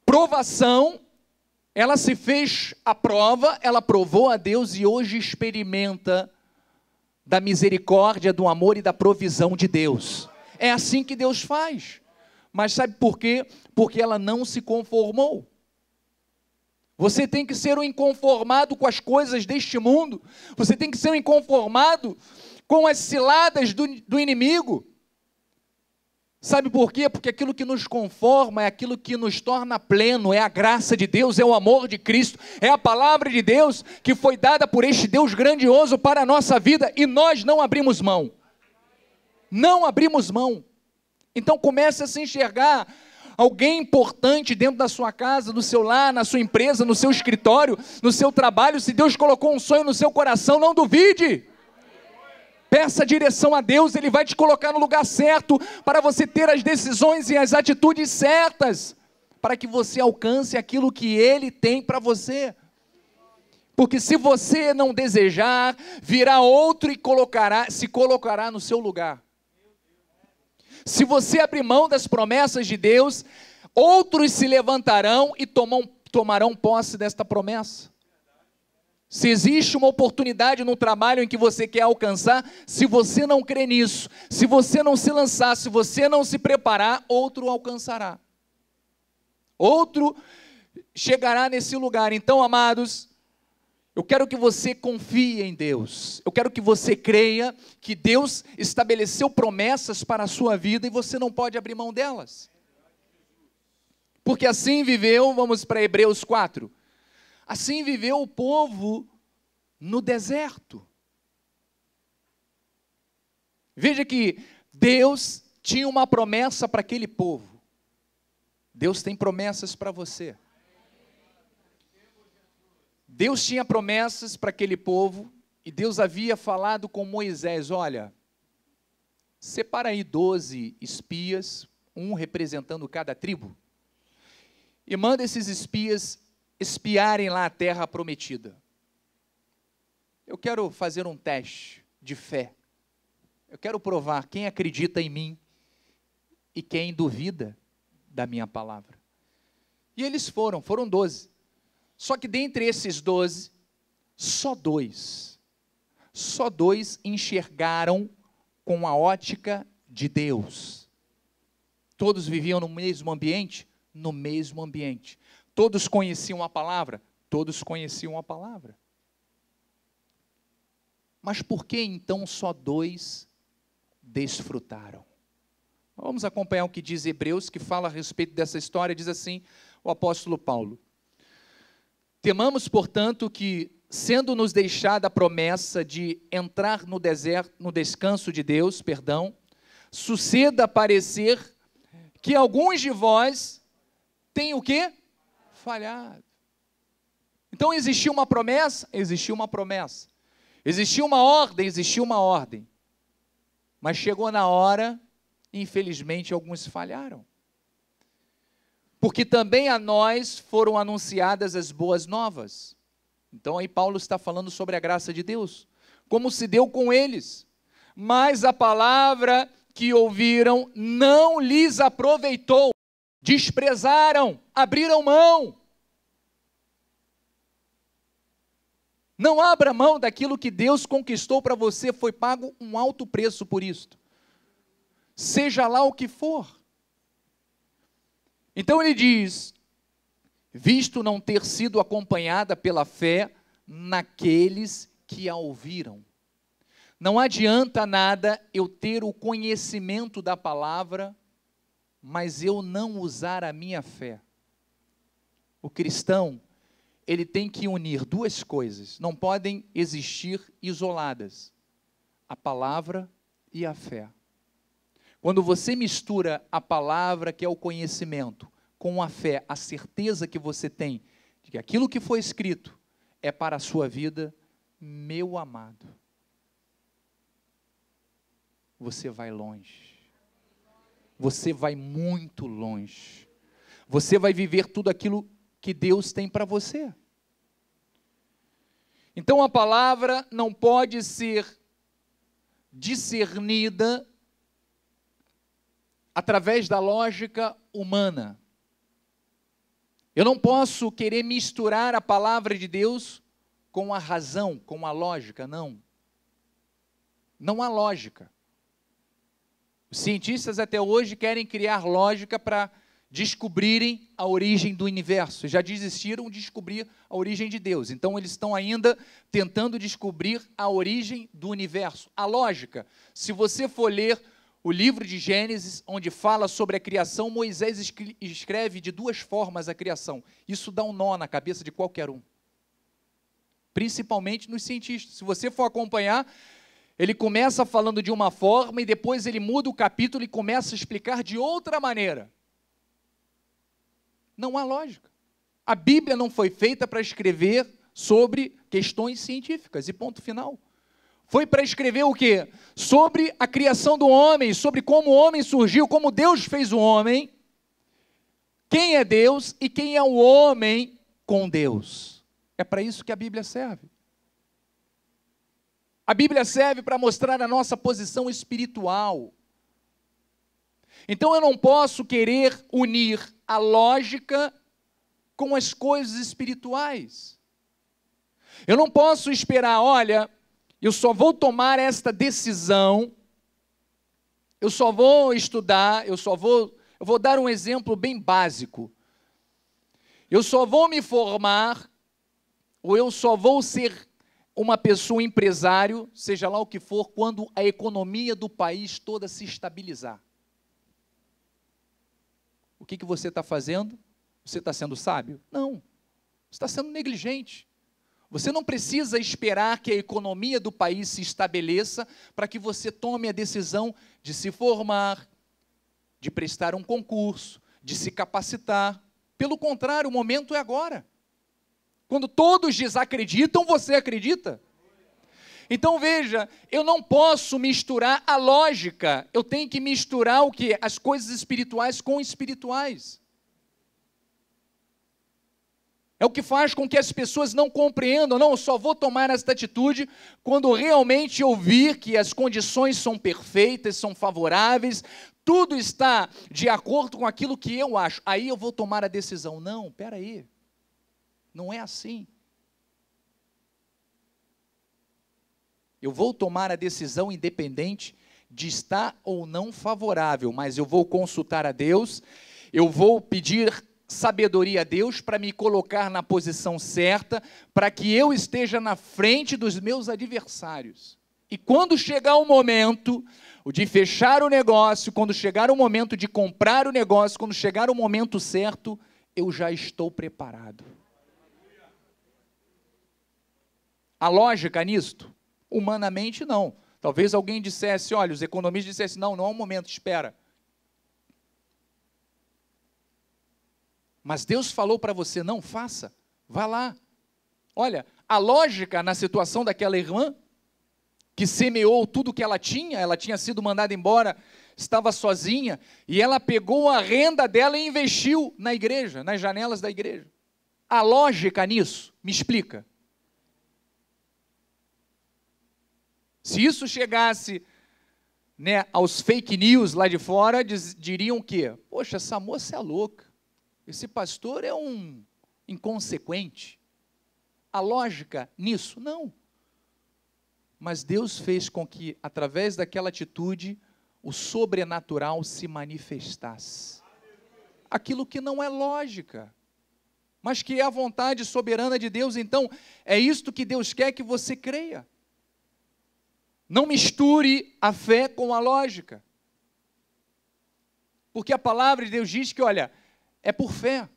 provação, ela se fez a prova, ela provou a Deus e hoje experimenta da misericórdia, do amor e da provisão de Deus. É assim que Deus faz. Mas sabe por quê? Porque ela não se conformou. Você tem que ser um inconformado com as coisas deste mundo. Você tem que ser um inconformado com as ciladas do inimigo. Sabe por quê? Porque aquilo que nos conforma é aquilo que nos torna pleno, é a graça de Deus, é o amor de Cristo, é a palavra de Deus que foi dada por este Deus grandioso para a nossa vida e nós não abrimos mão. Não abrimos mão. Então comece a se enxergar alguém importante dentro da sua casa, no seu lar, na sua empresa, no seu escritório, no seu trabalho. Se Deus colocou um sonho no seu coração, não duvide. Peça direção a Deus, Ele vai te colocar no lugar certo, para você ter as decisões e as atitudes certas, para que você alcance aquilo que Ele tem para você. Porque se você não desejar, virá outro e se colocará no seu lugar. Se você abrir mão das promessas de Deus, outros se levantarão e tomarão posse desta promessa. Se existe uma oportunidade no trabalho em que você quer alcançar, se você não crê nisso, se você não se lançar, se você não se preparar, outro alcançará. Outro chegará nesse lugar. Então, amados, eu quero que você confie em Deus. Eu quero que você creia que Deus estabeleceu promessas para a sua vida e você não pode abrir mão delas. Porque assim viveu, vamos para Hebreus 4. Assim viveu o povo no deserto. Veja que Deus tinha uma promessa para aquele povo. Deus tem promessas para você. Deus tinha promessas para aquele povo e Deus havia falado com Moisés, olha, separa aí 12 espias, um representando cada tribo, e manda esses espias espiarem lá a terra prometida. Eu quero fazer um teste de fé. Eu quero provar quem acredita em mim e quem duvida da minha palavra. E eles foram 12. Só que dentre esses 12, só dois enxergaram com a ótica de Deus. Todos viviam no mesmo ambiente? No mesmo ambiente. Todos conheciam a palavra? Todos conheciam a palavra. Mas por que então só 2 desfrutaram? Vamos acompanhar o que diz Hebreus, que fala a respeito dessa história. Diz assim o apóstolo Paulo: temamos, portanto, que, sendo-nos deixada a promessa de entrar no deserto, no descanso de Deus, suceda parecer que alguns de vós têm o quê? Falhado. Então existiu uma promessa? Existiu uma promessa. Existiu uma ordem? Existiu uma ordem. Mas chegou na hora, infelizmente, alguns falharam. Porque também a nós foram anunciadas as boas novas. Então aí Paulo está falando sobre a graça de Deus, como se deu com eles. Mas a palavra que ouviram não lhes aproveitou, desprezaram, abriram mão. Não abra mão daquilo que Deus conquistou para você, foi pago um alto preço por isto. Seja lá o que for. Então ele diz: visto não ter sido acompanhada pela fé naqueles que a ouviram. Não adianta nada eu ter o conhecimento da palavra, mas eu não usar a minha fé. O cristão, ele tem que unir 2 coisas, não podem existir isoladas: a palavra e a fé. Quando você mistura a palavra, que é o conhecimento, com a fé, a certeza que você tem de que aquilo que foi escrito é para a sua vida, meu amado, você vai longe. Você vai muito longe. Você vai viver tudo aquilo que Deus tem para você. Então a palavra não pode ser discernida através da lógica humana. Eu não posso querer misturar a palavra de Deus com a razão, com a lógica, não. Não há lógica. Os cientistas até hoje querem criar lógica para descobrirem a origem do universo. Já desistiram de descobrir a origem de Deus. Então eles estão ainda tentando descobrir a origem do universo. A lógica, se você for ler o livro de Gênesis, onde fala sobre a criação, Moisés escreve de 2 formas a criação. Isso dá um nó na cabeça de qualquer um. Principalmente nos cientistas. Se você for acompanhar, ele começa falando de uma forma e depois ele muda o capítulo e começa a explicar de outra maneira. Não há lógica. A Bíblia não foi feita para escrever sobre questões científicas e ponto final. Foi para escrever o quê? Sobre a criação do homem, sobre como o homem surgiu, como Deus fez o homem, quem é Deus e quem é o homem com Deus. É para isso que a Bíblia serve. A Bíblia serve para mostrar a nossa posição espiritual. Então eu não posso querer unir a lógica com as coisas espirituais. Eu não posso esperar, olha, eu só vou tomar esta decisão, eu só vou estudar, eu vou dar um exemplo bem básico. Eu só vou me formar, ou eu só vou ser uma pessoa empresário, seja lá o que for, quando a economia do país toda se estabilizar. O que você está fazendo? Você está sendo sábio? Não, você está sendo negligente. Você não precisa esperar que a economia do país se estabeleça para que você tome a decisão de se formar, de prestar um concurso, de se capacitar. Pelo contrário, o momento é agora. Quando todos desacreditam, você acredita. Então veja, eu não posso misturar a lógica, eu tenho que misturar o quê? As coisas espirituais com espirituais. É o que faz com que as pessoas não compreendam, não, eu só vou tomar esta atitude quando realmente eu vir que as condições são perfeitas, são favoráveis, tudo está de acordo com aquilo que eu acho, aí eu vou tomar a decisão. Não, espera aí, não é assim. Eu vou tomar a decisão independente de estar ou não favorável, mas eu vou consultar a Deus, eu vou pedir sabedoria a Deus para me colocar na posição certa, para que eu esteja na frente dos meus adversários. E quando chegar o momento de fechar o negócio, quando chegar o momento de comprar o negócio, quando chegar o momento certo, eu já estou preparado. A lógica nisto? Humanamente, não. Talvez alguém dissesse, olha, os economistas dissessem, não, não é um momento, espera. Mas Deus falou para você, não faça, vá lá. Olha, a lógica na situação daquela irmã, que semeou tudo que ela tinha sido mandada embora, estava sozinha, e ela pegou a renda dela e investiu na igreja, nas janelas da igreja. A lógica nisso, me explica. Se isso chegasse, né, aos fake news lá de fora, diriam o quê? Poxa, essa moça é louca, esse pastor é um inconsequente. A lógica nisso? Não. Mas Deus fez com que, através daquela atitude, o sobrenatural se manifestasse. Aquilo que não é lógica, mas que é a vontade soberana de Deus. Então, é isto que Deus quer que você creia. Não misture a fé com a lógica. Porque a palavra de Deus diz que, olha, é por fé.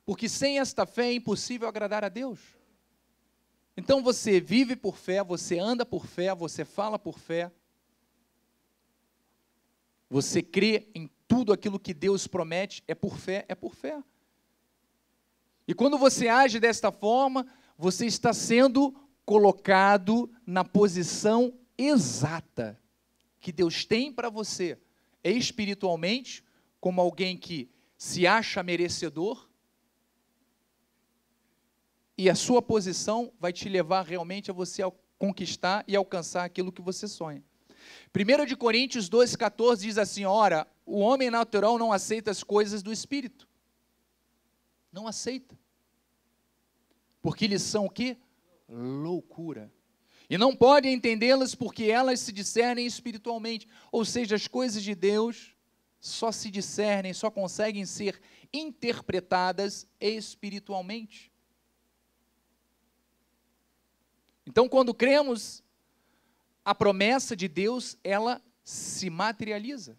Porque sem esta fé é impossível agradar a Deus. Então você vive por fé, você anda por fé, você fala por fé. Você crê em tudo aquilo que Deus promete, é por fé, é por fé. E quando você age desta forma, você está sendo colocado na posição exata que Deus tem para você, espiritualmente, como alguém que se acha merecedor, e a sua posição vai te levar realmente a você conquistar e alcançar aquilo que você sonha. 1 Coríntios 2,14 diz assim, ora, o homem natural não aceita as coisas do Espírito. Não aceita. Porque eles são o quê? Loucura. E não podem entendê-las porque elas se discernem espiritualmente. Ou seja, as coisas de Deus só se discernem, só conseguem ser interpretadas espiritualmente. Então, quando cremos, a promessa de Deus, ela se materializa.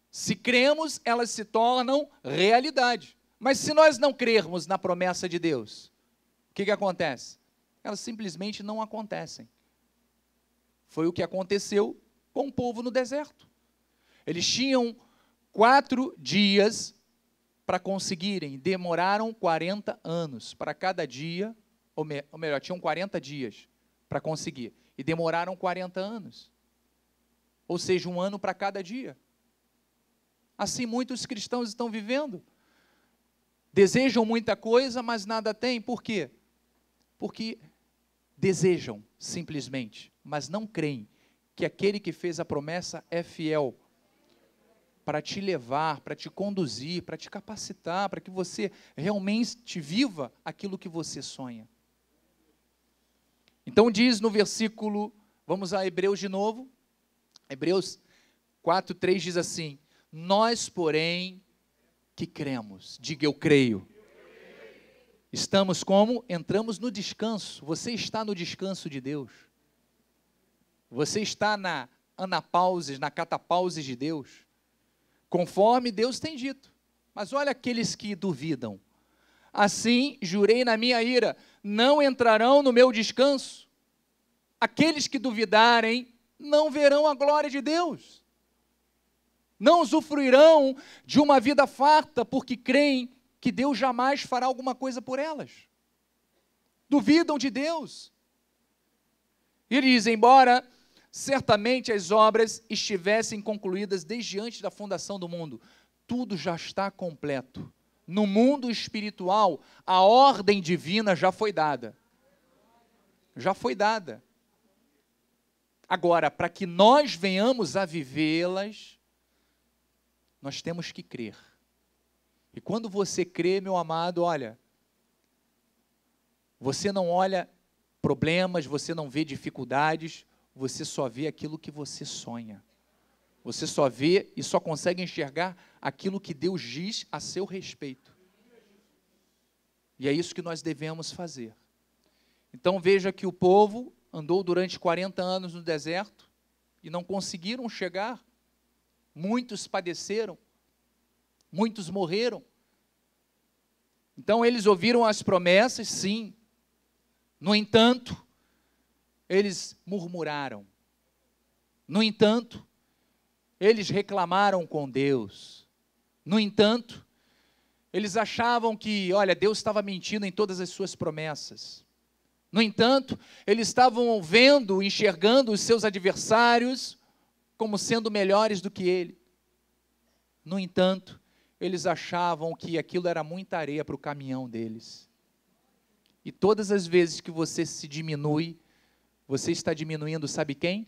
Se cremos, elas se tornam realidade. Mas se nós não crermos na promessa de Deus, o que acontece? Elas simplesmente não acontecem. Foi o que aconteceu com o povo no deserto. Eles tinham 4 dias para conseguirem, demoraram 40 anos para cada dia, ou melhor, tinham 40 dias para conseguir, e demoraram 40 anos. Ou seja, 1 ano para cada dia. Assim muitos cristãos estão vivendo. Desejam muita coisa, mas nada têm. Por quê? Porque desejam, simplesmente, mas não creem que aquele que fez a promessa é fiel para te levar, para te conduzir, para te capacitar, para que você realmente viva aquilo que você sonha. Então diz no versículo, vamos a Hebreus de novo, Hebreus 4:3 diz assim, nós, porém, que cremos, diga eu creio. Estamos como? Entramos no descanso. Você está no descanso de Deus. Você está na anapauses, na catapauses de Deus. Conforme Deus tem dito. Mas olha aqueles que duvidam. Assim, jurei na minha ira, não entrarão no meu descanso. Aqueles que duvidarem, não verão a glória de Deus. Não usufruirão de uma vida farta, porque creem que Deus jamais fará alguma coisa por elas. Duvidam de Deus. E ele diz, embora certamente as obras estivessem concluídas desde antes da fundação do mundo, tudo já está completo. No mundo espiritual, a ordem divina já foi dada. Já foi dada. Agora, para que nós venhamos a vivê-las, nós temos que crer. E quando você crê, meu amado, olha, você não olha problemas, você não vê dificuldades, você só vê aquilo que você sonha. Você só vê e só consegue enxergar aquilo que Deus diz a seu respeito. E é isso que nós devemos fazer. Então veja que o povo andou durante 40 anos no deserto e não conseguiram chegar. Muitos padeceram, muitos morreram. Então eles ouviram as promessas, sim. No entanto, eles murmuraram. No entanto, eles reclamaram com Deus. No entanto, eles achavam que, olha, Deus estava mentindo em todas as suas promessas. No entanto, eles estavam vendo, enxergando os seus adversários como sendo melhores do que ele. No entanto, eles achavam que aquilo era muita areia para o caminhão deles. E todas as vezes que você se diminui, você está diminuindo, sabe quem?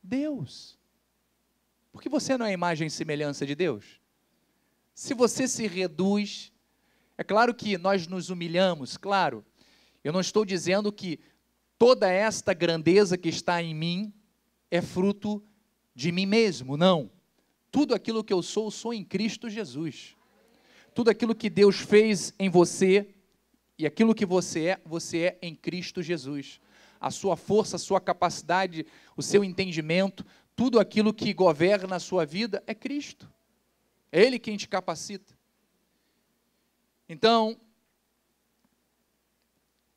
Deus. Porque você não é a imagem e semelhança de Deus. Se você se reduz, é claro que nós nos humilhamos, claro. Eu não estou dizendo que toda esta grandeza que está em mim é fruto de mim mesmo, não. Tudo aquilo que eu sou em Cristo Jesus. Tudo aquilo que Deus fez em você e aquilo que você é em Cristo Jesus. A sua força, a sua capacidade, o seu entendimento, tudo aquilo que governa a sua vida é Cristo. É Ele quem te capacita. Então,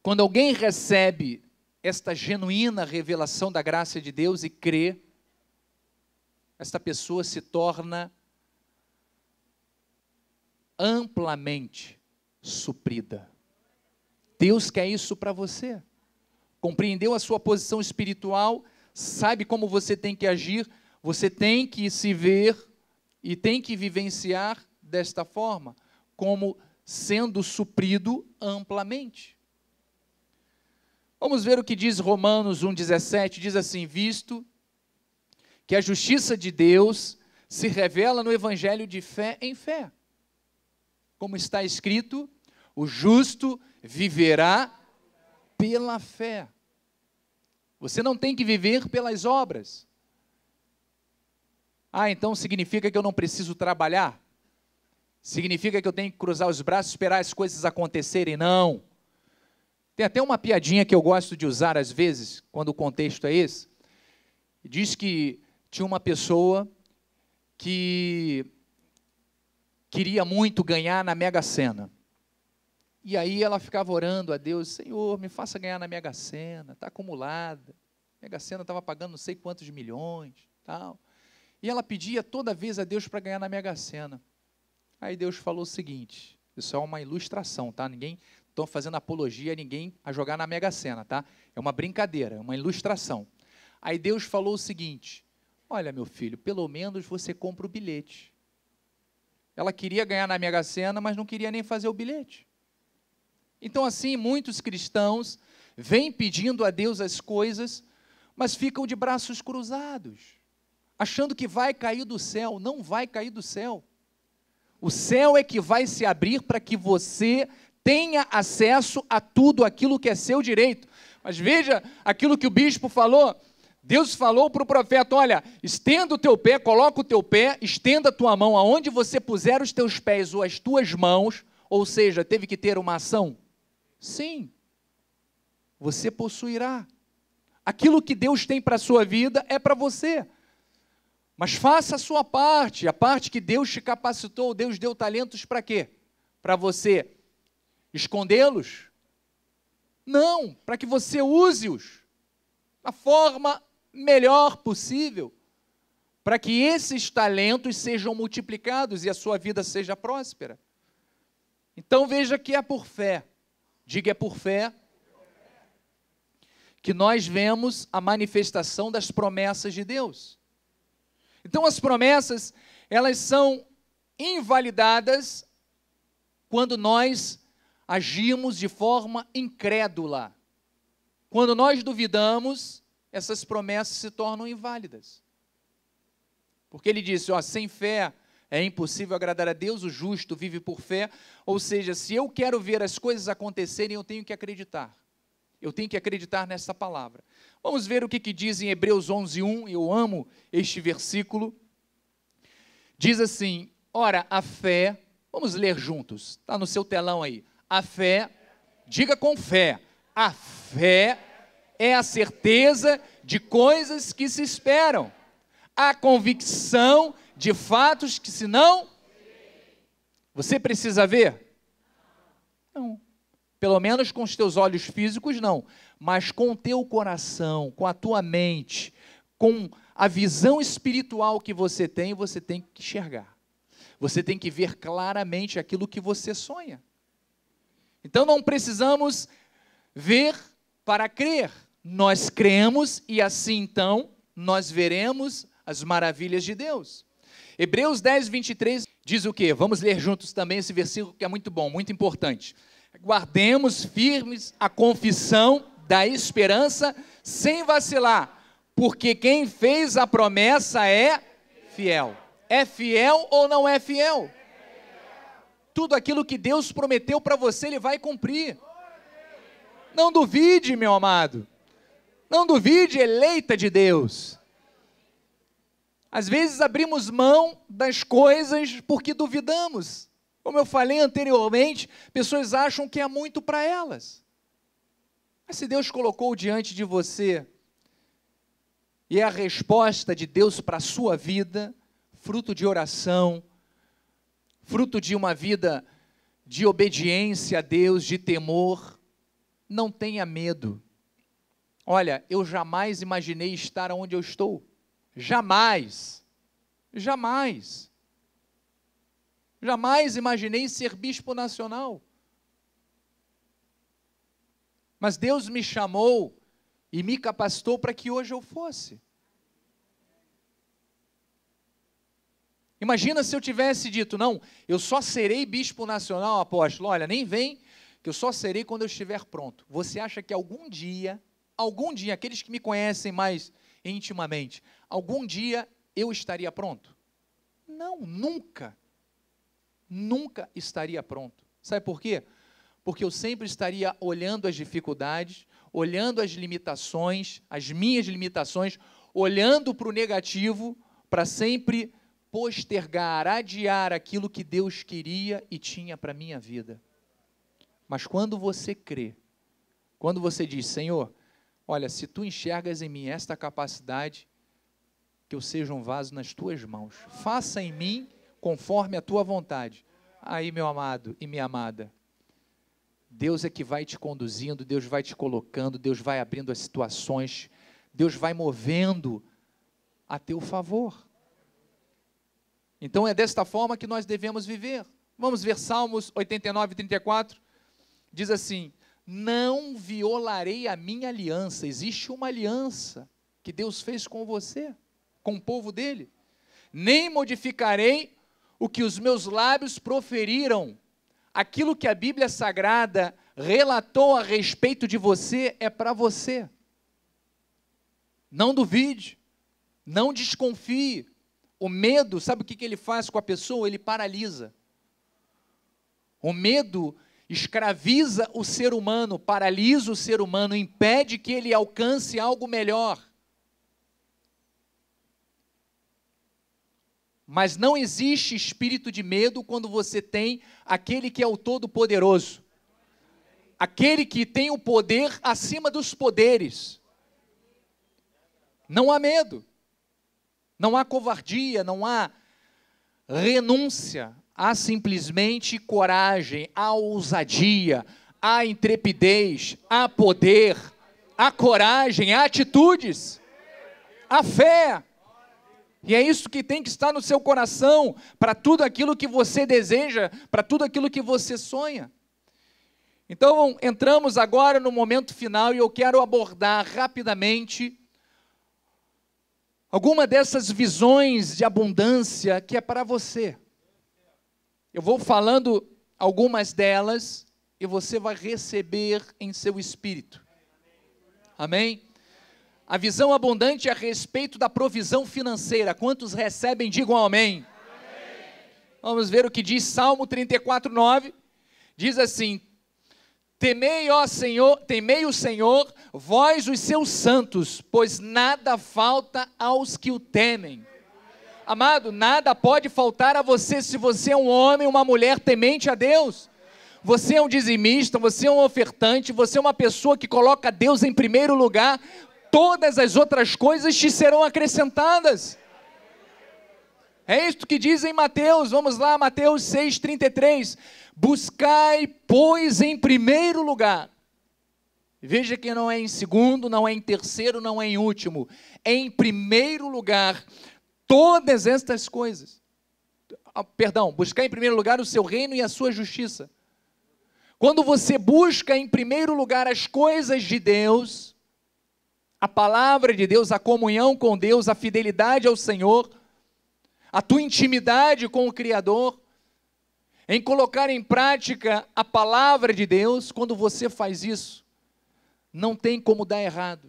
quando alguém recebe esta genuína revelação da graça de Deus e crê, esta pessoa se torna amplamente suprida. Deus quer isso para você. Compreendeu a sua posição espiritual, sabe como você tem que agir, você tem que se ver e tem que vivenciar desta forma, como sendo suprido amplamente. Vamos ver o que diz Romanos 1,17, diz assim, visto que a justiça de Deus se revela no evangelho de fé em fé. Como está escrito, o justo viverá pela fé. Você não tem que viver pelas obras. Ah, então significa que eu não preciso trabalhar? Significa que eu tenho que cruzar os braços e esperar as coisas acontecerem? Não. Tem até uma piadinha que eu gosto de usar às vezes, quando o contexto é esse. Diz que tinha uma pessoa que queria muito ganhar na Mega Sena. E aí ela ficava orando a Deus, Senhor, me faça ganhar na Mega Sena, está acumulada. A Mega Sena estava pagando não sei quantos milhões, tal. E ela pedia toda vez a Deus para ganhar na Mega Sena. Aí Deus falou o seguinte, isso é uma ilustração, tá? Ninguém, estou fazendo apologia a ninguém a jogar na Mega Sena, tá? É uma brincadeira, é uma ilustração. Aí Deus falou o seguinte, olha meu filho, pelo menos você compra o bilhete. Ela queria ganhar na Mega Sena, mas não queria nem fazer o bilhete. Então assim, muitos cristãos vêm pedindo a Deus as coisas, mas ficam de braços cruzados, achando que vai cair do céu. Não vai cair do céu. O céu é que vai se abrir para que você tenha acesso a tudo aquilo que é seu direito. Mas veja aquilo que o bispo falou. Deus falou para o profeta, olha, estenda o teu pé, coloca o teu pé, estenda a tua mão, aonde você puser os teus pés ou as tuas mãos, ou seja, teve que ter uma ação? Sim, você possuirá. Aquilo que Deus tem para a sua vida é para você. Mas faça a sua parte, a parte que Deus te capacitou, Deus deu talentos para quê? Para você escondê-los? Não, para que você use-os da forma melhor possível, para que esses talentos sejam multiplicados e a sua vida seja próspera. Então veja que é por fé, diga é por fé, que nós vemos a manifestação das promessas de Deus. Então as promessas, elas são invalidadas quando nós agimos de forma incrédula. Quando nós duvidamos, essas promessas se tornam inválidas. Porque ele disse, sem fé é impossível agradar a Deus, o justo vive por fé. Ou seja, se eu quero ver as coisas acontecerem, eu tenho que acreditar. Eu tenho que acreditar nessa palavra. Vamos ver o que diz em Hebreus 11:1, eu amo este versículo. Diz assim, ora, a fé, vamos ler juntos, está no seu telão aí. A fé, diga com fé, a fé é a certeza de coisas que se esperam, a convicção de fatos que se não... Você precisa ver? Não. Pelo menos com os teus olhos físicos, não. Mas com o teu coração, com a tua mente, com a visão espiritual que você tem que enxergar. Você tem que ver claramente aquilo que você sonha. Então não precisamos ver para crer. Nós cremos e assim então nós veremos as maravilhas de Deus. Hebreus 10:23 diz o quê? Vamos ler juntos também esse versículo que é muito bom, muito importante. Guardemos firmes a confissão da esperança sem vacilar, porque quem fez a promessa é fiel. É fiel ou não é fiel? Tudo aquilo que Deus prometeu para você, Ele vai cumprir. Não duvide, meu amado. Não duvide, eleita de Deus. Às vezes abrimos mão das coisas porque duvidamos. Como eu falei anteriormente, pessoas acham que é muito para elas. Mas se Deus colocou diante de você, e é a resposta de Deus para a sua vida, fruto de oração, fruto de uma vida de obediência a Deus, de temor, não tenha medo. Olha, eu jamais imaginei estar onde eu estou. Jamais. Jamais. Jamais imaginei ser bispo nacional. Mas Deus me chamou e me capacitou para que hoje eu fosse. Imagina se eu tivesse dito, não, eu só serei bispo nacional, apóstolo. Olha, nem vem, que eu só serei quando eu estiver pronto. Você acha que algum dia, aqueles que me conhecem mais intimamente, algum dia eu estaria pronto? Não, nunca. Nunca estaria pronto. Sabe por quê? Porque eu sempre estaria olhando as dificuldades, olhando as limitações, as minhas limitações, olhando para o negativo, para sempre postergar, adiar aquilo que Deus queria e tinha para a minha vida. Mas quando você crê, quando você diz, Senhor, olha, se tu enxergas em mim esta capacidade, que eu seja um vaso nas tuas mãos, faça em mim conforme a tua vontade. Aí, meu amado e minha amada, Deus é que vai te conduzindo, Deus vai te colocando, Deus vai abrindo as situações, Deus vai movendo a teu favor. Então é desta forma que nós devemos viver. Vamos ver Salmos 89:34, diz assim, não violarei a minha aliança. Existe uma aliança que Deus fez com você, com o povo dele. Nem modificarei o que os meus lábios proferiram. Aquilo que a Bíblia Sagrada relatou a respeito de você é para você. Não duvide, não desconfie. O medo, sabe o que ele faz com a pessoa? Ele paralisa. O medo escraviza o ser humano, paralisa o ser humano, impede que ele alcance algo melhor. Mas não existe espírito de medo quando você tem aquele que é o Todo-Poderoso. Aquele que tem o poder acima dos poderes. Não há medo. Não há covardia, não há renúncia. Há simplesmente coragem, há ousadia, há intrepidez, há poder, há coragem, há atitudes, há fé. E é isso que tem que estar no seu coração, para tudo aquilo que você deseja, para tudo aquilo que você sonha. Então, entramos agora no momento final e eu quero abordar rapidamente alguma dessas visões de abundância que é para você. Eu vou falando algumas delas e você vai receber em seu espírito. Amém? A visão abundante é a respeito da provisão financeira. Quantos recebem, digam amém. Vamos ver o que diz Salmo 34:9. Diz assim: temei, ó Senhor, temei o Senhor, vós os seus santos, pois nada falta aos que o temem. Amado, nada pode faltar a você se você é um homem, uma mulher temente a Deus. Você é um dizimista, você é um ofertante, você é uma pessoa que coloca Deus em primeiro lugar. Todas as outras coisas te serão acrescentadas. É isto que diz em Mateus, vamos lá, Mateus 6,33, buscai, pois, em primeiro lugar. Veja que não é em segundo, não é em terceiro, não é em último, é em primeiro lugar, todas estas coisas. Buscar em primeiro lugar o seu reino e a sua justiça. Quando você busca em primeiro lugar as coisas de Deus, a palavra de Deus, a comunhão com Deus, a fidelidade ao Senhor, a tua intimidade com o Criador, em colocar em prática a palavra de Deus, quando você faz isso, não tem como dar errado.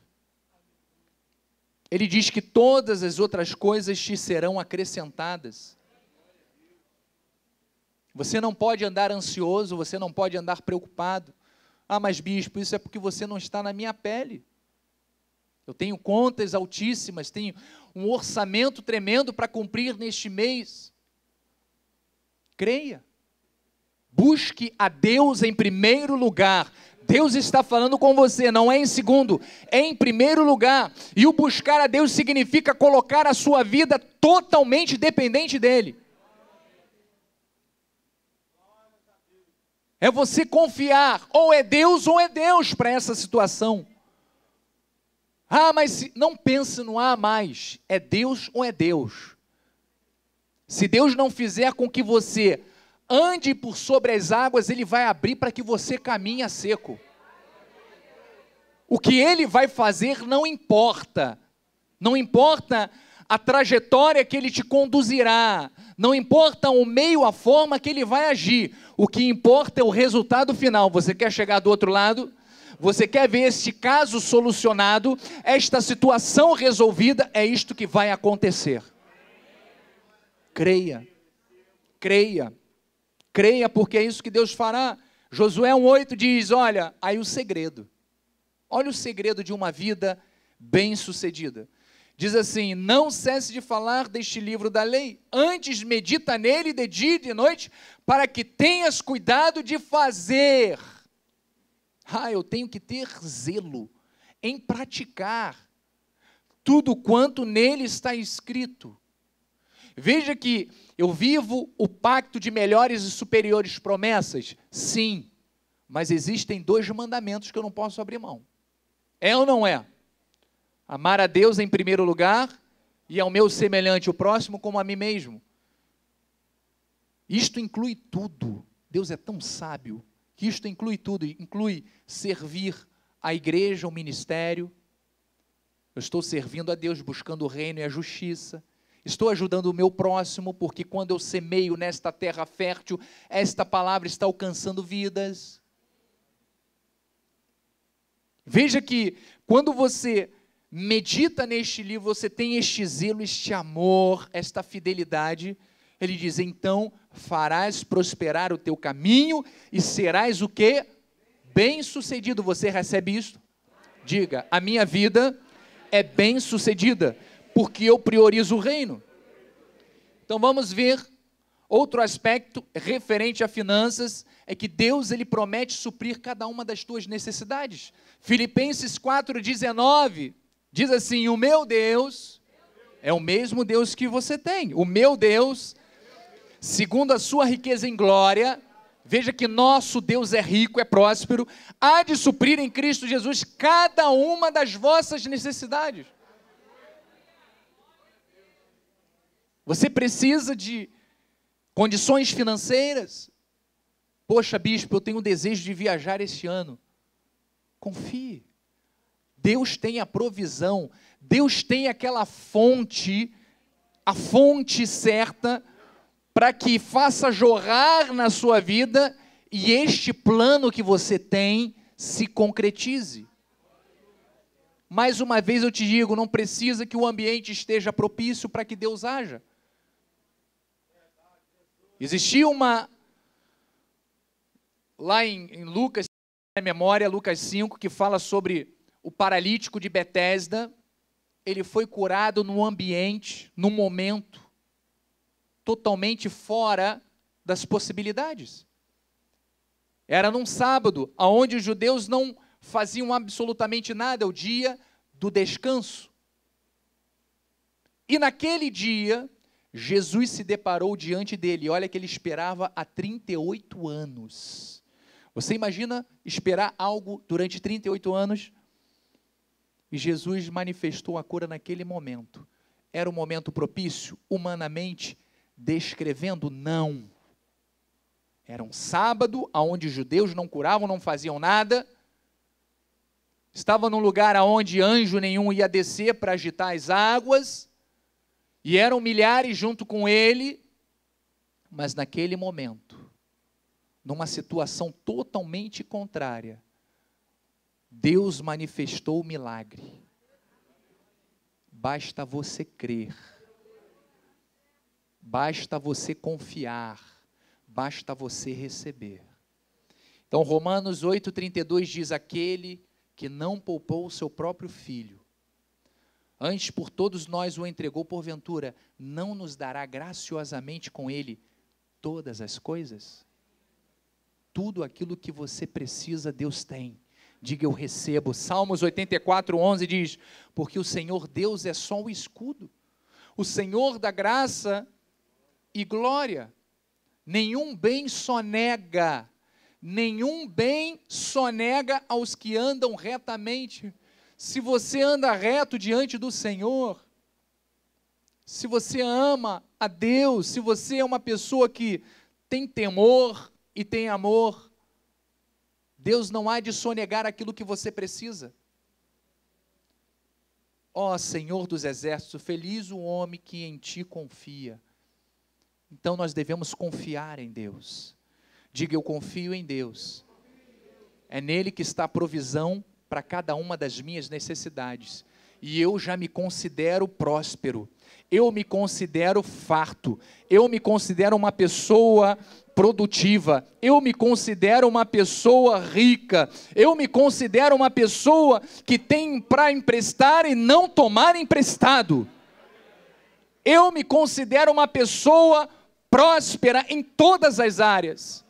Ele diz que todas as outras coisas te serão acrescentadas. Você não pode andar ansioso, você não pode andar preocupado. Ah, mas bispo, isso é porque você não está na minha pele. Eu tenho contas altíssimas, tenho um orçamento tremendo para cumprir neste mês. Creia. Busque a Deus em primeiro lugar. Deus está falando com você, não é em segundo, é em primeiro lugar. E o buscar a Deus significa colocar a sua vida totalmente dependente dEle. É você confiar, ou é Deus para essa situação. Ah, mas não pense no mais, é Deus ou é Deus. Se Deus não fizer com que você ande por sobre as águas, Ele vai abrir para que você caminhe a seco. O que Ele vai fazer não importa. Não importa a trajetória que Ele te conduzirá. Não importa o meio, a forma que Ele vai agir. O que importa é o resultado final. Você quer chegar do outro lado? Você quer ver este caso solucionado? Esta situação resolvida? É isto que vai acontecer. Creia. Creia. Creia, porque é isso que Deus fará. Josué 1,8 diz, olha, aí o segredo. Olha o segredo de uma vida bem-sucedida. Diz assim, não cesse de falar deste livro da lei, antes medita nele de dia e de noite, para que tenhas cuidado de fazer. Eu tenho que ter zelo em praticar tudo quanto nele está escrito. Veja que eu vivo o pacto de melhores e superiores promessas? Sim, mas existem 2 mandamentos que eu não posso abrir mão. É ou não é? Amar a Deus em primeiro lugar e ao meu semelhante, o próximo, como a mim mesmo. Isto inclui tudo. Deus é tão sábio que isto inclui tudo. Inclui servir a igreja, o ministério. Eu estou servindo a Deus, buscando o reino e a justiça. Estou ajudando o meu próximo, porque quando eu semeio nesta terra fértil, esta palavra está alcançando vidas. Veja que quando você medita neste livro, você tem este zelo, este amor, esta fidelidade. Ele diz, então farás prosperar o teu caminho e serás o quê? Bem-sucedido. Você recebe isso? Diga, a minha vida é bem-sucedida, porque eu priorizo o reino. Então vamos ver outro aspecto referente a finanças, é que Deus ele promete suprir cada uma das tuas necessidades. Filipenses 4,19 diz assim, o meu Deus é o mesmo Deus que você tem. O meu Deus, segundo a sua riqueza em glória, veja que nosso Deus é rico, é próspero, há de suprir em Cristo Jesus cada uma das vossas necessidades. Você precisa de condições financeiras? Poxa, bispo, eu tenho um desejo de viajar este ano. Confie. Deus tem a provisão. Deus tem aquela fonte, a fonte certa, para que faça jorrar na sua vida e este plano que você tem se concretize. Mais uma vez eu te digo, não precisa que o ambiente esteja propício para que Deus haja. Existia lá em Lucas, na memória, Lucas 5, que fala sobre o paralítico de Betesda. Ele foi curado num ambiente, num momento, totalmente fora das possibilidades. Era num sábado, onde os judeus não faziam absolutamente nada, o dia do descanso. E naquele dia, Jesus se deparou diante dele, olha que ele esperava há 38 anos. Você imagina esperar algo durante 38 anos? E Jesus manifestou a cura naquele momento. Era um momento propício, humanamente descrevendo? Não. Era um sábado, onde os judeus não curavam, não faziam nada. Estava num lugar onde anjo nenhum ia descer para agitar as águas. E eram milhares junto com ele. Mas naquele momento, numa situação totalmente contrária, Deus manifestou o milagre. Basta você crer. Basta você confiar. Basta você receber. Então, Romanos 8,32 diz: aquele que não poupou o seu próprio filho, antes por todos nós o entregou, porventura, não nos dará graciosamente com ele todas as coisas? Tudo aquilo que você precisa, Deus tem. Diga: eu recebo. Salmos 84:11 diz: porque o Senhor Deus é só o escudo, o Senhor da graça e glória. Nenhum bem sonega aos que andam retamente. Se você anda reto diante do Senhor, se você ama a Deus, se você é uma pessoa que tem temor e tem amor, Deus não há de sonegar aquilo que você precisa. Ó Senhor dos exércitos, feliz o homem que em ti confia. Então nós devemos confiar em Deus. Diga: eu confio em Deus. É nele que está a provisão para cada uma das minhas necessidades. E eu já me considero próspero. Eu me considero farto. Eu me considero uma pessoa produtiva. Eu me considero uma pessoa rica. Eu me considero uma pessoa que tem para emprestar e não tomar emprestado. Eu me considero uma pessoa próspera em todas as áreas.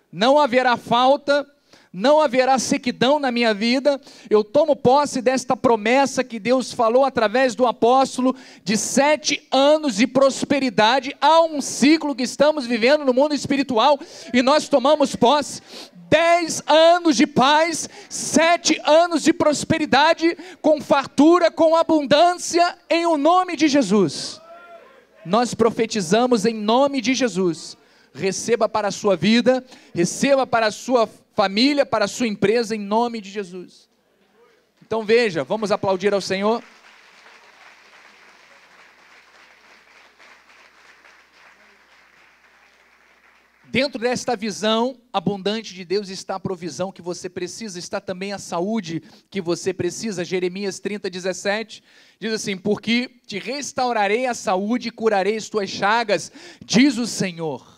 Não haverá falta, não haverá sequidão na minha vida. Eu tomo posse desta promessa que Deus falou através do apóstolo, de 7 anos de prosperidade. Há um ciclo que estamos vivendo no mundo espiritual, e nós tomamos posse. 10 anos de paz, 7 anos de prosperidade, com fartura, com abundância, em o nome de Jesus. Nós profetizamos em nome de Jesus. Receba para a sua vida, receba para a sua família, para a sua empresa, em nome de Jesus. Então veja, vamos aplaudir ao Senhor. Dentro desta visão abundante de Deus está a provisão que você precisa, está também a saúde que você precisa. Jeremias 30:17 diz assim: porque te restaurarei a saúde e curarei as tuas chagas, diz o Senhor.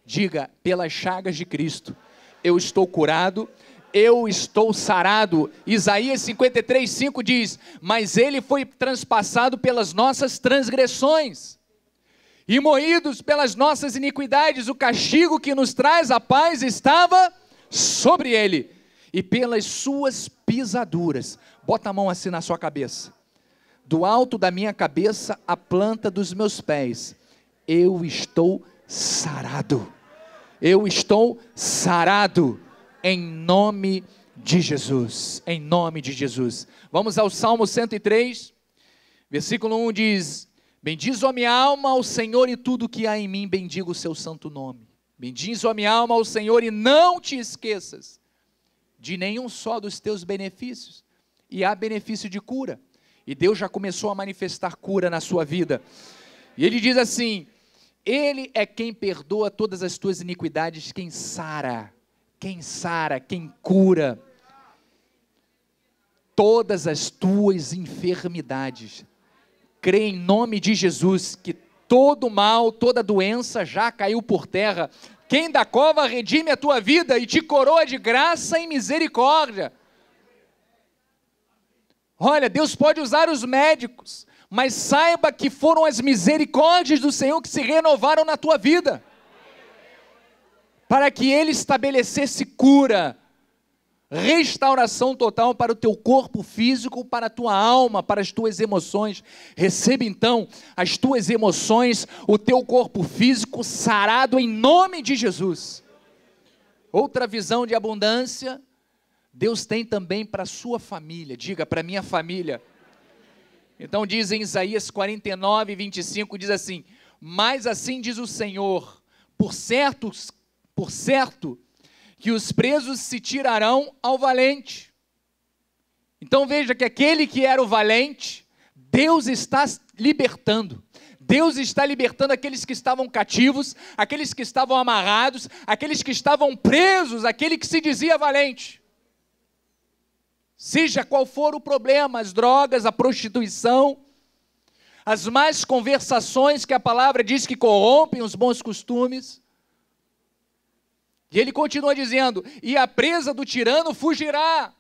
Diga: pelas chagas de Cristo eu estou curado, eu estou sarado. Isaías 53:5 diz: mas ele foi transpassado pelas nossas transgressões e moídos pelas nossas iniquidades. O castigo que nos traz a paz estava sobre ele, e pelas suas pisaduras. Bota a mão assim na sua cabeça. Do alto da minha cabeça à planta dos meus pés, eu estou sarado. Eu estou sarado, em nome de Jesus. Em nome de Jesus. Vamos ao Salmo 103, versículo 1 diz: bendiz a minha alma ao Senhor, e tudo que há em mim bendiga o seu santo nome. Bendize a minha alma ao Senhor e não te esqueças de nenhum só dos teus benefícios. E há benefício de cura. E Deus já começou a manifestar cura na sua vida. E Ele diz assim: Ele é quem perdoa todas as tuas iniquidades, quem sara, quem cura todas as tuas enfermidades. Crê em nome de Jesus que todo mal, toda doença já caiu por terra. Quem da cova redime a tua vida e te coroa de graça e misericórdia. Olha, Deus pode usar os médicos, mas saiba que foram as misericórdias do Senhor que se renovaram na tua vida, para que Ele estabelecesse cura, restauração total para o teu corpo físico, para a tua alma, para as tuas emoções. Receba então as tuas emoções, o teu corpo físico sarado em nome de Jesus. Outra visão de abundância, Deus tem também para a sua família. Diga: para a minha família. Então diz em Isaías 49, 25, diz assim: mas assim diz o Senhor, por certo que os presos se tirarão ao valente. Então veja que aquele que era o valente, Deus está libertando. Deus está libertando aqueles que estavam cativos, aqueles que estavam amarrados, aqueles que estavam presos, aquele que se dizia valente. Seja qual for o problema, as drogas, a prostituição, as más conversações que a palavra diz que corrompem os bons costumes. E ele continua dizendo: e a presa do tirano fugirá.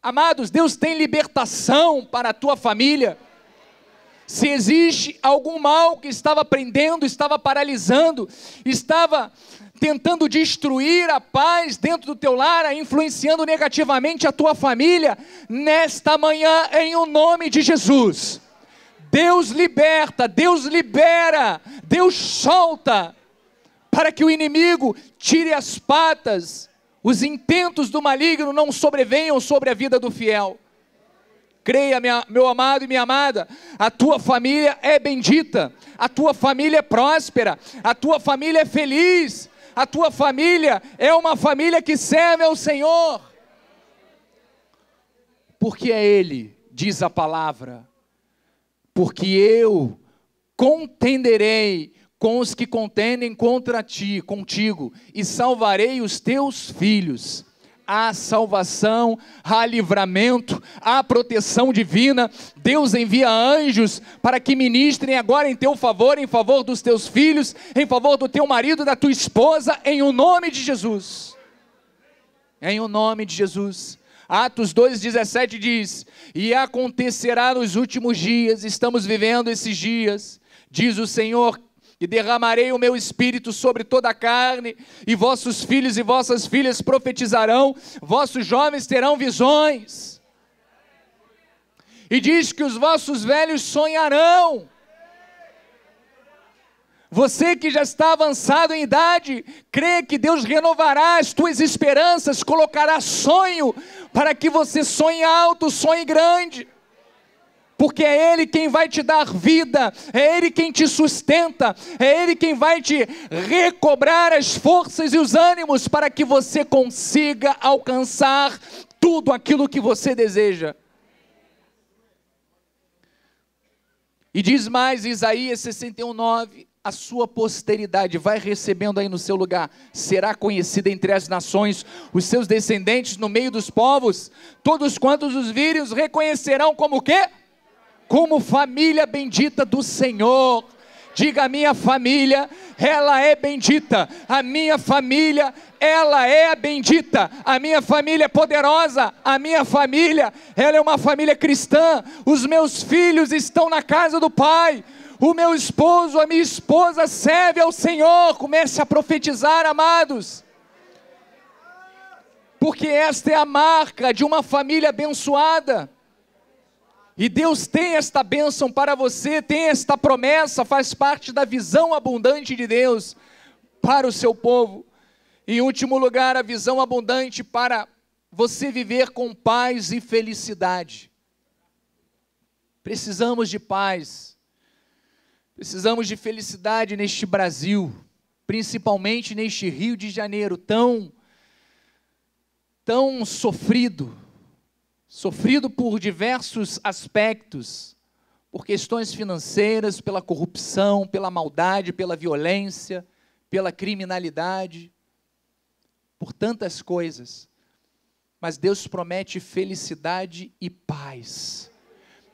Amados, Deus tem libertação para a tua família. Se existe algum mal que estava prendendo, estava paralisando, estava tentando destruir a paz dentro do teu lar, influenciando negativamente a tua família, nesta manhã, em o nome de Jesus, Deus liberta, Deus libera, Deus solta, para que o inimigo tire as patas, os intentos do maligno não sobrevenham sobre a vida do fiel. Creia, meu amado e minha amada, a tua família é bendita, a tua família é próspera, a tua família é feliz, a tua família é uma família que serve ao Senhor, porque é Ele, diz a palavra, porque eu contenderei com os que contendem contra ti, contigo, e salvarei os teus filhos. Há salvação, há livramento, há proteção divina. Deus envia anjos para que ministrem agora em teu favor, em favor dos teus filhos, em favor do teu marido, da tua esposa, em o nome de Jesus. Em o nome de Jesus. Atos 2,17 diz: e acontecerá nos últimos dias, estamos vivendo esses dias, diz o Senhor, e derramarei o meu espírito sobre toda a carne, e vossos filhos e vossas filhas profetizarão, vossos jovens terão visões, e diz que os vossos velhos sonharão. Você que já está avançado em idade, crê que Deus renovará as tuas esperanças, colocará sonho, para que você sonhe alto, sonhe grande. Porque é Ele quem vai te dar vida, é Ele quem te sustenta, é Ele quem vai te recobrar as forças e os ânimos para que você consiga alcançar tudo aquilo que você deseja. E diz mais Isaías 61:9, a sua posteridade, vai recebendo aí no seu lugar, será conhecida entre as nações, os seus descendentes no meio dos povos, todos quantos os virem os reconhecerão como o quê? Como família bendita do Senhor. Diga: a minha família, ela é bendita, a minha família, ela é bendita, a minha família é poderosa, a minha família, ela é uma família cristã, os meus filhos estão na casa do Pai, o meu esposo, a minha esposa serve ao Senhor. Comece a profetizar, amados, porque esta é a marca de uma família abençoada. E Deus tem esta bênção para você, tem esta promessa, faz parte da visão abundante de Deus para o seu povo. Em último lugar, a visão abundante para você viver com paz e felicidade. Precisamos de paz, precisamos de felicidade neste Brasil, principalmente neste Rio de Janeiro tão sofrido por diversos aspectos, por questões financeiras, pela corrupção, pela maldade, pela violência, pela criminalidade, por tantas coisas. Mas Deus promete felicidade e paz.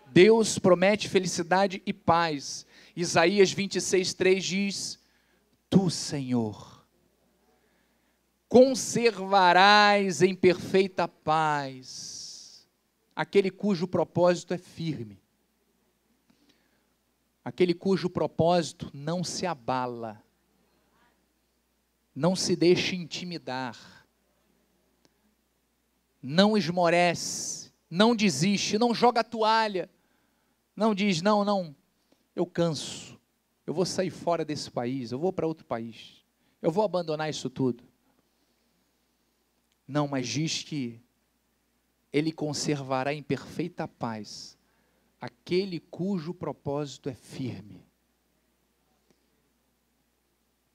Deus promete felicidade e paz. Isaías 26:3 diz: Tu, Senhor, conservarás em perfeita paz aquele cujo propósito é firme, aquele cujo propósito não se abala, não se deixa intimidar, não esmorece, não desiste, não joga a toalha, não diz, não, eu canso, eu vou sair fora desse país, eu vou para outro país, eu vou abandonar isso tudo. Não, mas diz que Ele conservará em perfeita paz aquele cujo propósito é firme,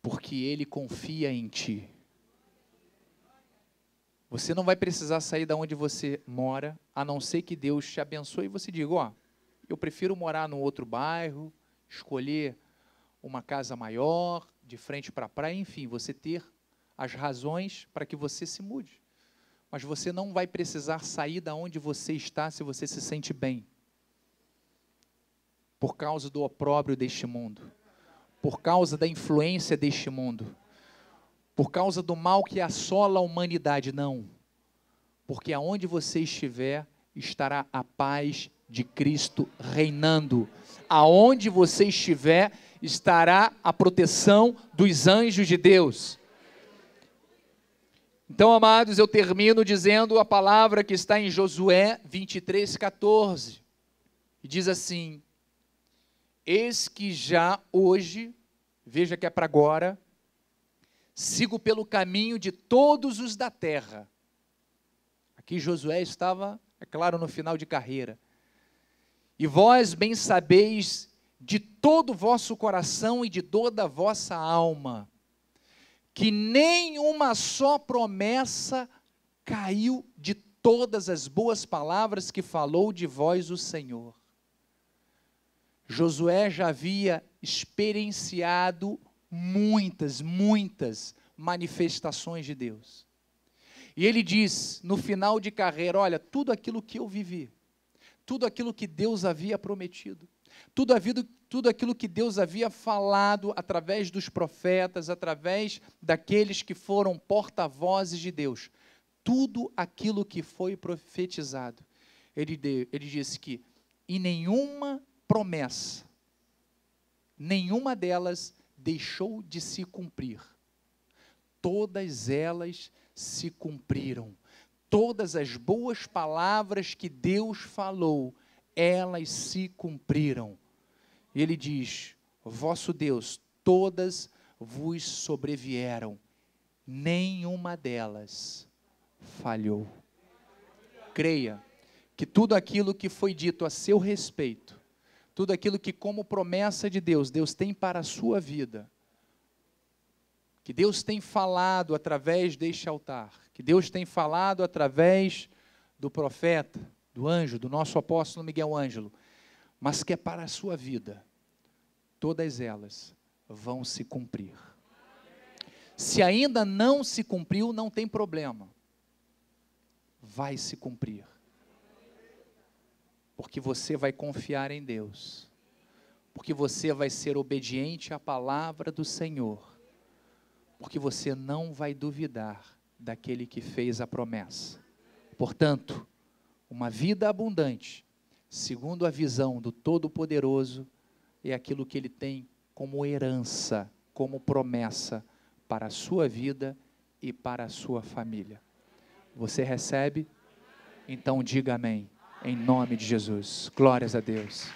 porque Ele confia em ti. Você não vai precisar sair da onde você mora, a não ser que Deus te abençoe e você diga, eu prefiro morar num outro bairro, escolher uma casa maior, de frente para a praia, enfim, você ter as razões para que você se mude. Mas você não vai precisar sair da onde você está se você se sente bem, por causa do opróbrio deste mundo, por causa da influência deste mundo, por causa do mal que assola a humanidade, não, porque aonde você estiver, estará a paz de Cristo reinando, aonde você estiver, estará a proteção dos anjos de Deus. Então, amados, eu termino dizendo a palavra que está em Josué 23:14, e diz assim: eis que já hoje, veja que é para agora, sigo pelo caminho de todos os da terra. Aqui Josué estava, é claro, no final de carreira. E vós bem sabeis de todo o vosso coração e de toda a vossa alma, que nenhuma só promessa caiu de todas as boas palavras que falou de vós o Senhor. Josué já havia experienciado muitas manifestações de Deus. E ele diz, no final de carreira, olha, tudo aquilo que eu vivi, tudo aquilo que Deus havia prometido, tudo aquilo que Deus havia falado através dos profetas, através daqueles que foram porta-vozes de Deus, tudo aquilo que foi profetizado, ele disse que em nenhuma promessa, nenhuma delas deixou de se cumprir, todas elas se cumpriram, todas as boas palavras que Deus falou, elas se cumpriram. E ele diz, vosso Deus, todas vos sobrevieram, nenhuma delas falhou. Creia que tudo aquilo que foi dito a seu respeito, tudo aquilo que como promessa de Deus, Deus tem para a sua vida, que Deus tem falado através deste altar, que Deus tem falado através do profeta, do anjo, do nosso apóstolo Miguel Ângelo, mas que é para a sua vida, todas elas vão se cumprir. Se ainda não se cumpriu, não tem problema, vai se cumprir, porque você vai confiar em Deus, porque você vai ser obediente à palavra do Senhor, porque você não vai duvidar daquele que fez a promessa. Portanto, uma vida abundante, segundo a visão do Todo-Poderoso, é aquilo que Ele tem como herança, como promessa para a sua vida e para a sua família. Você recebe? Então diga amém, em nome de Jesus. Glórias a Deus.